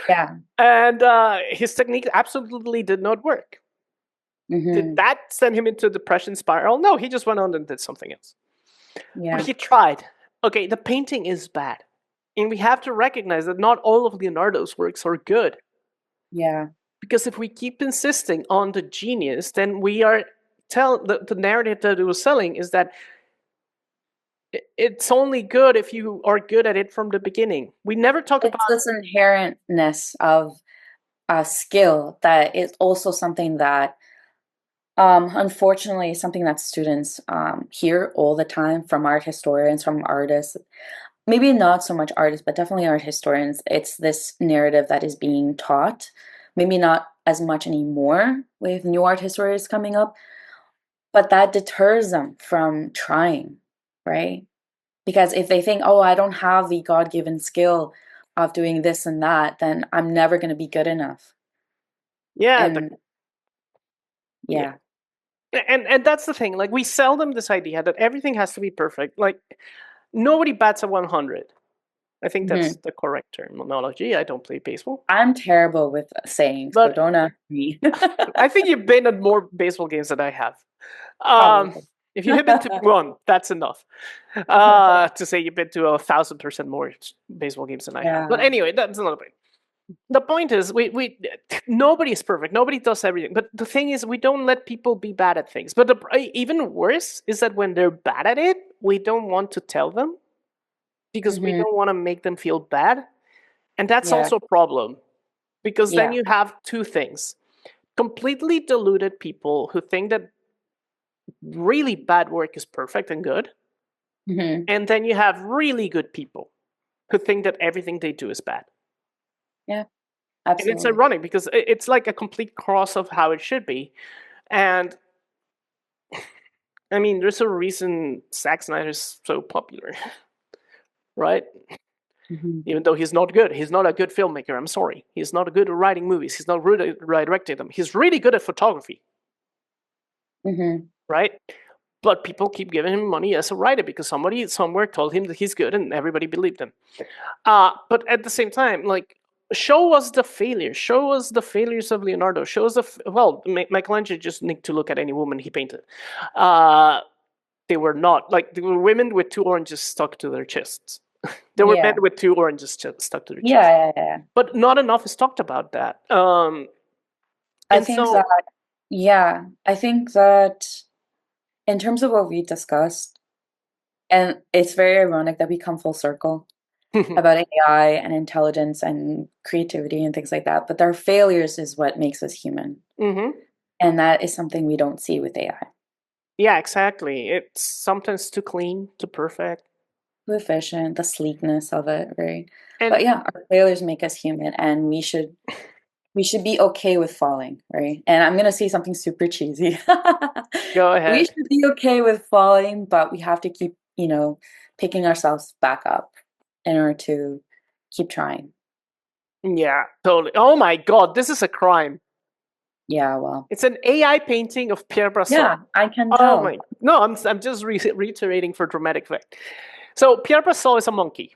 S3: Yeah.
S2: And his technique absolutely did not work. Did that send him into a depression spiral? No, he just went on and did something else.
S3: Yeah.
S2: But he tried. Okay, the painting is bad. And we have to recognize that not all of Leonardo's works are good.
S3: Yeah.
S2: Because if we keep insisting on the genius, then we are the narrative that it was selling is that it's only good if you are good at it from the beginning. We never talk
S3: It's
S2: about
S3: this inherentness of skill that is also something that, unfortunately, is something that students hear all the time from art historians, from artists. Maybe not so much artists, but definitely art historians. It's this narrative that is being taught. Maybe not as much anymore with new art historians coming up, but that deters them from trying, right? Because if they think, oh, I don't have the God-given skill of doing this and that, then I'm never going to be good enough.
S2: yeah,
S3: And yeah.
S2: and that's the thing. Like we sell them this idea that everything has to be perfect. Like nobody bats a 100. I think that's the correct terminology. I don't play baseball.
S3: I'm terrible with sayings, so
S2: But
S3: don't ask me.
S2: I think you've been at more baseball games than I have.
S3: Probably.
S2: If you have been to one, that's enough to say you've been to 1,000% more baseball games than I have. But
S3: Yeah.
S2: anyway, that's another point. The point is, we nobody is perfect. Nobody does everything. But the thing is, we don't let people be bad at things. But even worse is that when they're bad at it, we don't want to tell them because we don't want to make them feel bad. And that's
S3: Yeah.
S2: also a problem because then
S3: Yeah.
S2: you have two things. Completely deluded people who think that really bad work is perfect and good. And then you have really good people who think that everything they do is bad.
S3: Yeah.
S2: And it's
S3: Absolutely.
S2: ironic because it's like a complete cross of how it should be. And I mean, there's a reason Zack Snyder's so popular, right? Even though he's not good. He's not a good filmmaker. I'm sorry. He's not good at writing movies. He's not good at directing them. He's really good at photography, right? But people keep giving him money as a writer because somebody somewhere told him that he's good and everybody believed him. But at the same time, like, show us the failures. Show us the failures of Leonardo. Show us Michelangelo just need to look at any woman he painted. They were not like they were women with two oranges stuck to their chests. There were men with two oranges stuck to their chests.
S3: Yeah.
S2: But not enough is talked about that.
S3: I
S2: And
S3: think
S2: so,
S3: that, I think that in terms of what we discussed, and it's very ironic that we come full circle about AI and intelligence and creativity and things like that, but their failures is what makes us human. And that is something we don't see with AI.
S2: yeah, exactly. It's sometimes too clean, too perfect.
S3: Too efficient, the sleekness of it, right?
S2: And
S3: But yeah, our failures make us human, and we should be okay with falling, right? And I'm gonna say something super cheesy.
S2: go
S3: We
S2: ahead.
S3: should be okay with falling, but we have to keep, picking ourselves back up in order to keep trying.
S2: Yeah, totally. Oh my God, this is a crime.
S3: Yeah, well,
S2: It's an AI painting of Pierre Brasseur.
S3: yeah, I can
S2: Oh
S3: tell.
S2: my! No, I'm just reiterating for dramatic effect. So Pierre Brasseur is a monkey,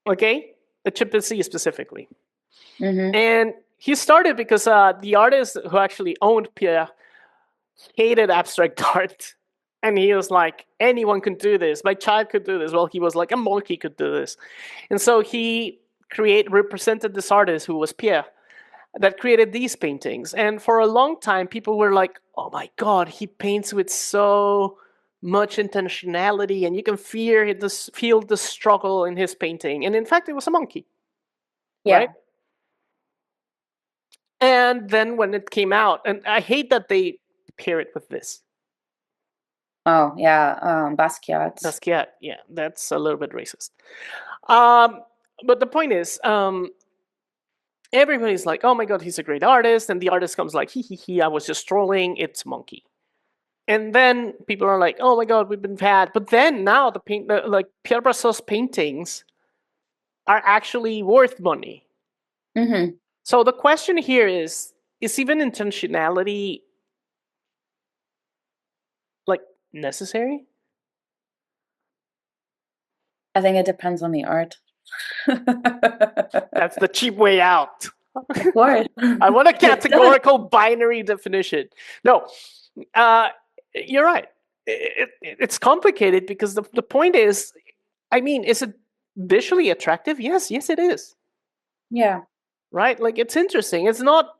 S2: okay, a chimpanzee specifically, and he started because the artist who actually owned Pierre hated abstract art, and he was like, anyone can do this. My child could do this. Well, he was like, a monkey could do this, and so he represented this artist who was Pierre that created these paintings. And for a long time, people were like, oh my God, he paints with so much intentionality and you can feel the struggle in his painting. And in fact, it was a monkey,
S3: Yeah.
S2: right? And then when it came out, and I hate that they pair it with this.
S3: Oh, yeah, Basquiat.
S2: Basquiat, yeah, that's a little bit racist. But the point is, everybody's like, oh my god, he's a great artist, and the artist comes like, he, I was just trolling, it's monkey. And then people are like, oh my god, we've been bad. But then now like Pierre Brasso's paintings are actually worth money.
S3: Mm-hmm.
S2: So the question here is even intentionality like necessary?
S3: I think it depends on the art.
S2: That's the cheap way out.
S3: Of course.
S2: I want a categorical binary definition. No, you're right. It's complicated because the point is, I mean, is it visually attractive? Yes, it is.
S3: Yeah.
S2: Right? Like, it's interesting. It's not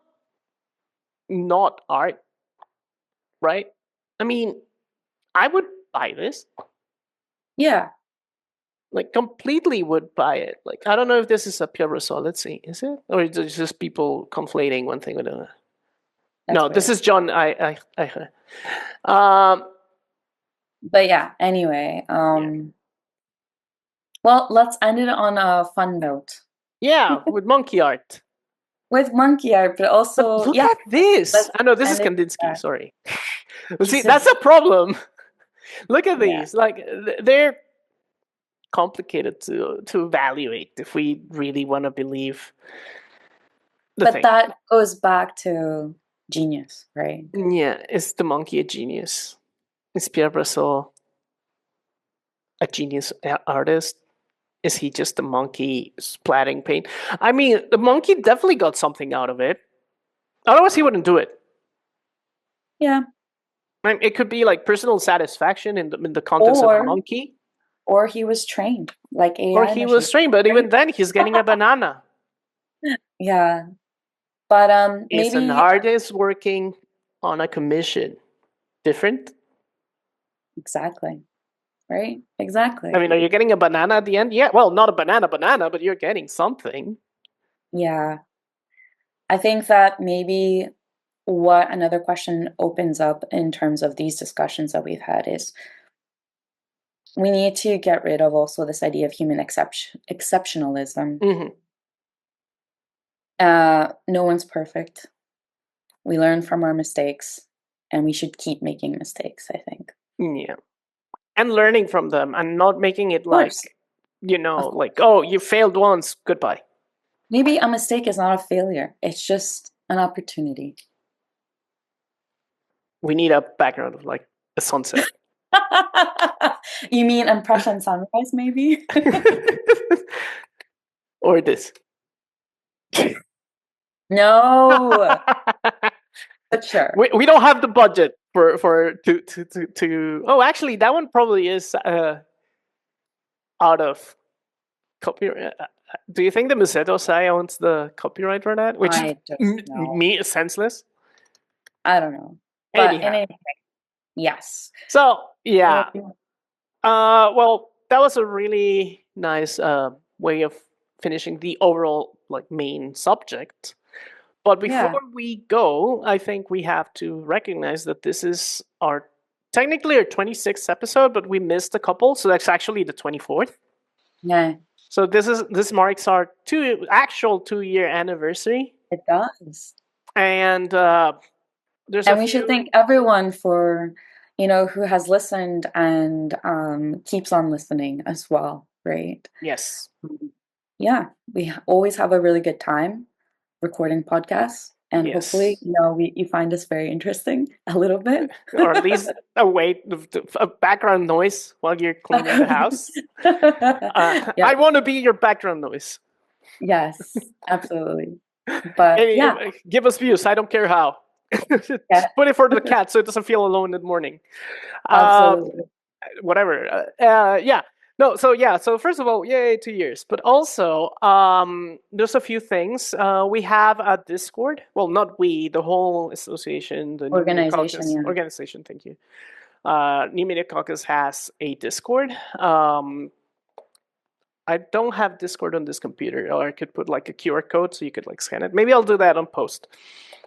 S2: art, right? I mean, I would buy this.
S3: Yeah.
S2: Like, completely would buy it. Like, I don't know if this is a Pierre Rousseau. Let's see. Is it? Or is it just people conflating one thing with another? No,
S3: That's
S2: this
S3: weird.
S2: is John. Um,
S3: But yeah, anyway, well, let's end it on a fun note
S2: yeah, with monkey art.
S3: with monkey art, but
S2: But
S3: also,
S2: look
S3: yeah,
S2: at this.
S3: let's
S2: I know this is
S3: end it with
S2: Kandinsky.
S3: that.
S2: Sorry. See,
S3: Jesus.
S2: that's a problem. Look at
S3: Yeah.
S2: these. Like, they're complicated to evaluate if we really want to believe the
S3: But
S2: thing.
S3: that goes back to genius, right?
S2: Yeah, is the monkey a genius? Is Pierre Brasseur a genius artist? Is he just a monkey splatting paint? I mean, the monkey definitely got something out of it. Otherwise, he wouldn't do it.
S3: Yeah.
S2: I mean, it could be like personal satisfaction in the context of a monkey.
S3: Or he was trained, like AI
S2: Or he was
S3: machines,
S2: trained, but
S3: right?
S2: even then, he's getting a banana.
S3: Yeah. But
S2: Is an
S3: maybe
S2: artist working on a commission different?
S3: exactly. Right? Exactly.
S2: I mean, are you getting a banana at the end? Yeah, well, not a banana, but you're getting something.
S3: Yeah. I think that maybe what another question opens up in terms of these discussions that we've had is we need to get rid of also this idea of human exceptionalism.
S2: Mm-hmm.
S3: No one's perfect. We learn from our mistakes, and we should keep making mistakes, I think.
S2: Yeah. And learning from them and not making it
S3: Of course.
S2: like, oh, you failed once, goodbye.
S3: Maybe a mistake is not a failure. It's just an opportunity.
S2: We need a background of like a sunset.
S3: You mean Impression Sunrise, maybe?
S2: Or this.
S3: No, but sure.
S2: We don't have the budget for to oh, actually that one probably is out of copyright. Do you think the Museo Sai owns the copyright for that? Which
S3: I don't know.
S2: me is senseless.
S3: I don't know. But
S2: Anyhow.
S3: in any case, yes.
S2: So yeah. Well, that was a really nice way of finishing the overall like main subject. But before we go, I think we have to recognize that this is technically our 26th episode, but we missed a couple, so that's actually the 24th.
S3: Yeah,
S2: So this marks our actual 2-year anniversary,
S3: it does.
S2: and
S3: we should thank everyone for who has listened and keeps on listening as well, right?
S2: Yes.
S3: Yeah, we always have a really good time recording podcasts, and
S2: Yes.
S3: hopefully you find us very interesting a little bit.
S2: Or at least a background noise while you're cleaning the house.
S3: Yeah.
S2: I want to be your background noise.
S3: Yes, absolutely. But
S2: Hey,
S3: yeah,
S2: give us views. I don't care how. Just put it for the cat so it doesn't feel alone in the morning.
S3: absolutely.
S2: Whatever. Yeah. No, so first of all, yay, 2 years. But also, there's a few things. We have a Discord. Well, not we, the whole association, the New Media
S3: Organization,
S2: Caucus.
S3: yeah.
S2: Organization, thank you. New Media Caucus has a Discord. I don't have Discord on this computer, or I could put like a QR code so you could like scan it. Maybe I'll do that on post.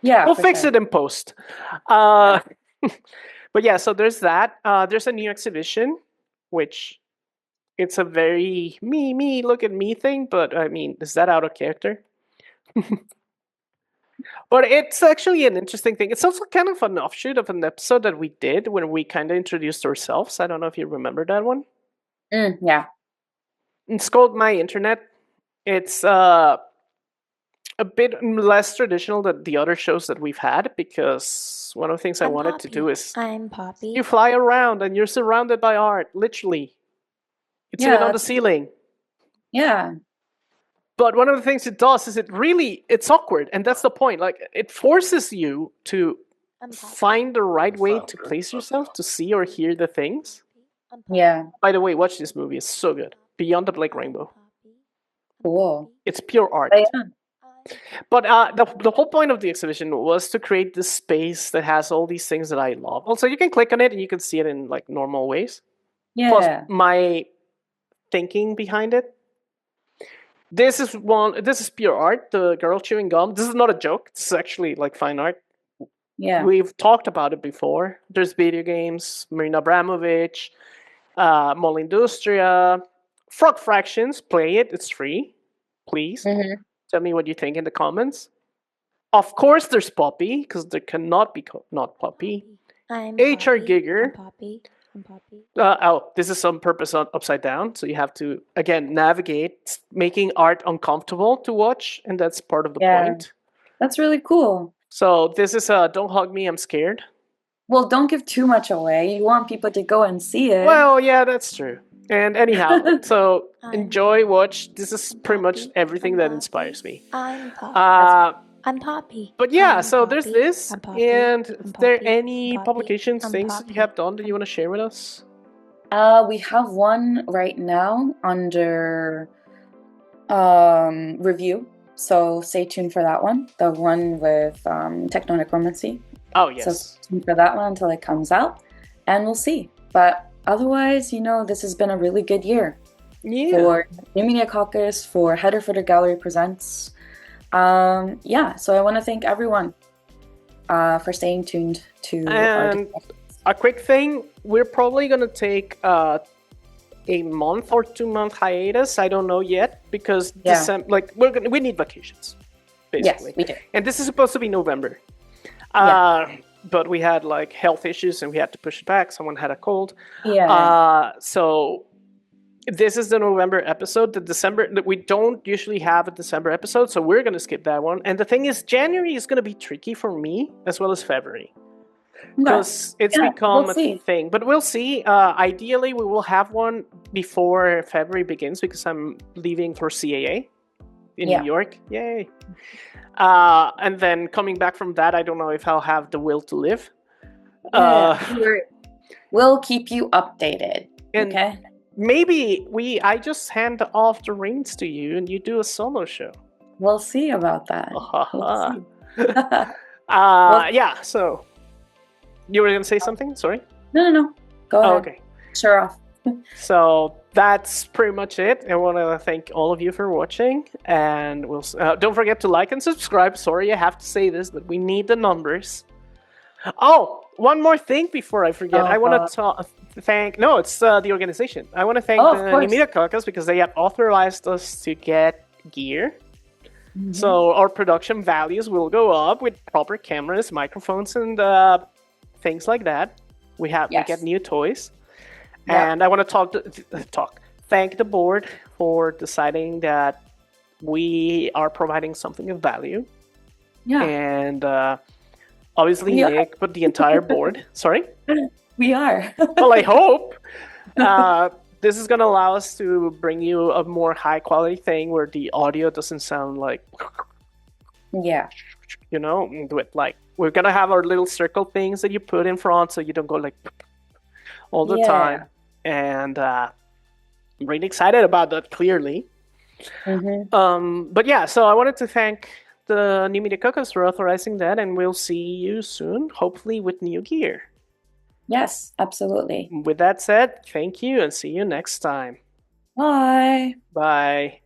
S3: Yeah,
S2: We'll
S3: for
S2: fix
S3: sure.
S2: it in post. But yeah, so there's that. There's a new exhibition, which it's a very me, look at me thing, but I mean, is that out of character? But it's actually an interesting thing. It's also kind of an offshoot of an episode that we did when we kind of introduced ourselves. I don't know if you remember that one.
S3: Yeah.
S2: It's called My Internet. It's a bit less traditional than the other shows that we've had, because one of the things I wanted to do is
S5: I'm Poppy.
S2: you fly around and you're surrounded by art, literally. It's
S3: Yeah,
S2: even on the
S3: that's-
S2: ceiling.
S3: Yeah.
S2: But one of the things it does is it's awkward, and that's the point. Like, it forces you to
S5: I'm Poppy.
S2: find the right way to place yourself to see or hear the things.
S5: I'm Poppy.
S3: Yeah.
S2: By the way, watch this movie. It's so good. Beyond the Black
S5: I'm
S2: Rainbow.
S5: Poppy.
S3: Cool.
S2: It's pure art.
S3: But yeah.
S2: But the whole point of the exhibition was to create this space that has all these things that I love. Also, you can click on it and you can see it in like normal ways. Plus,
S3: Yeah.
S2: my thinking behind it. This is pure art. The girl chewing gum. This is not a joke. This is actually like fine art.
S3: Yeah.
S2: We've talked about it before. There's video games, Marina Abramovich, Molindustria, Frog Fractions. Play it. It's free. Please.
S3: Mhm.
S2: Tell me what you think in the comments. Of course, there's Poppy, because there cannot be not Poppy.
S5: I'm
S2: HR
S5: Poppy.
S2: Giger.
S5: I'm Poppy. I'm Poppy.
S2: This is on purpose upside down, so you have to, again, navigate, making art uncomfortable to watch, and that's part of the
S3: Yeah.
S2: point.
S3: That's really cool.
S2: So this is Don't Hug Me, I'm Scared.
S3: Well, don't give too much away. You want people to go and see it.
S2: Well, yeah, that's true. And anyhow, so
S5: I'm
S2: enjoy, watch. This is pretty much
S5: Poppy.
S2: everything
S5: I'm
S2: that
S5: Poppy.
S2: inspires me.
S5: I'm Poppy.
S2: Uh,
S5: I'm Poppy.
S2: But yeah,
S5: I'm
S2: so there's
S5: Poppy.
S2: this.
S5: I'm Poppy.
S2: And
S5: I'm
S2: is there
S5: Poppy.
S2: any
S5: I'm Poppy.
S2: publications,
S5: I'm
S2: things that you
S5: Poppy.
S2: have done that you want to share with us?
S3: We have one right now under review. So stay tuned for that one. The one with technonecromancy.
S2: Oh,
S3: So
S2: yes.
S3: stay tuned for that one until it comes out. And we'll see. But otherwise, this has been a really good year.
S2: Yeah.
S3: For New Media Caucus, for Header Footer Gallery Presents. So I want to thank everyone for staying tuned to our
S2: And a quick thing, we're probably going to take a month or 2 month hiatus. I don't know yet, because
S3: Yeah.
S2: we need vacations, basically.
S3: Yes, we do.
S2: And this is supposed to be November. But we had like health issues and we had to push it back. Someone had a cold.
S3: Yeah.
S2: So this is the November episode. We don't usually have a December episode, so we're going to skip that one. And the thing is, January is going to be tricky for me as well as February, because it's become
S3: we'll
S2: a
S3: see.
S2: thing. But we'll see. Ideally, we will have one before February begins, because I'm leaving for CAA in
S3: Yeah.
S2: New York. Yay. And then coming back from that, I don't know if I'll have the will to live.
S3: We'll keep you updated.
S2: And
S3: Okay.
S2: maybe I just hand off the reins to you and you do a solo show.
S3: We'll see about that. We'll see.
S2: Yeah, so you were going to say something? Sorry?
S3: No. Go ahead.
S2: Oh, okay.
S3: Sure off.
S2: So that's pretty much it. I want to thank all of you for watching, and don't forget to like and subscribe. Sorry, I have to say this, but we need the numbers. Oh, one more thing before I forget. I want to thank. No, it's the organization. I want to thank
S3: of
S2: the
S3: course.
S2: New Media Caucus, because they have authorized us to get gear.
S3: Mhm.
S2: So our production values will go up with proper cameras, microphones, and things like that. We get new toys.
S3: Yeah.
S2: And I want to thank the board for deciding that we are providing something of value.
S3: Yeah.
S2: And obviously
S3: Yeah.
S2: Nick, but the entire board. Sorry?
S3: We are.
S2: Well, I hope. This is going to allow us to bring you a more high quality thing where the audio doesn't sound like,
S3: Yeah.
S2: with like, we're going to have our little circle things that you put in front so you don't go like all the
S3: Yeah.
S2: time. And I'm really excited about that, clearly.
S3: Mm-hmm.
S2: But yeah, so I wanted to thank the New Media Caucus for authorizing that, and we'll see you soon, hopefully with new gear.
S3: Yes, absolutely.
S2: With that said, thank you and see you next time.
S3: Bye.
S2: Bye.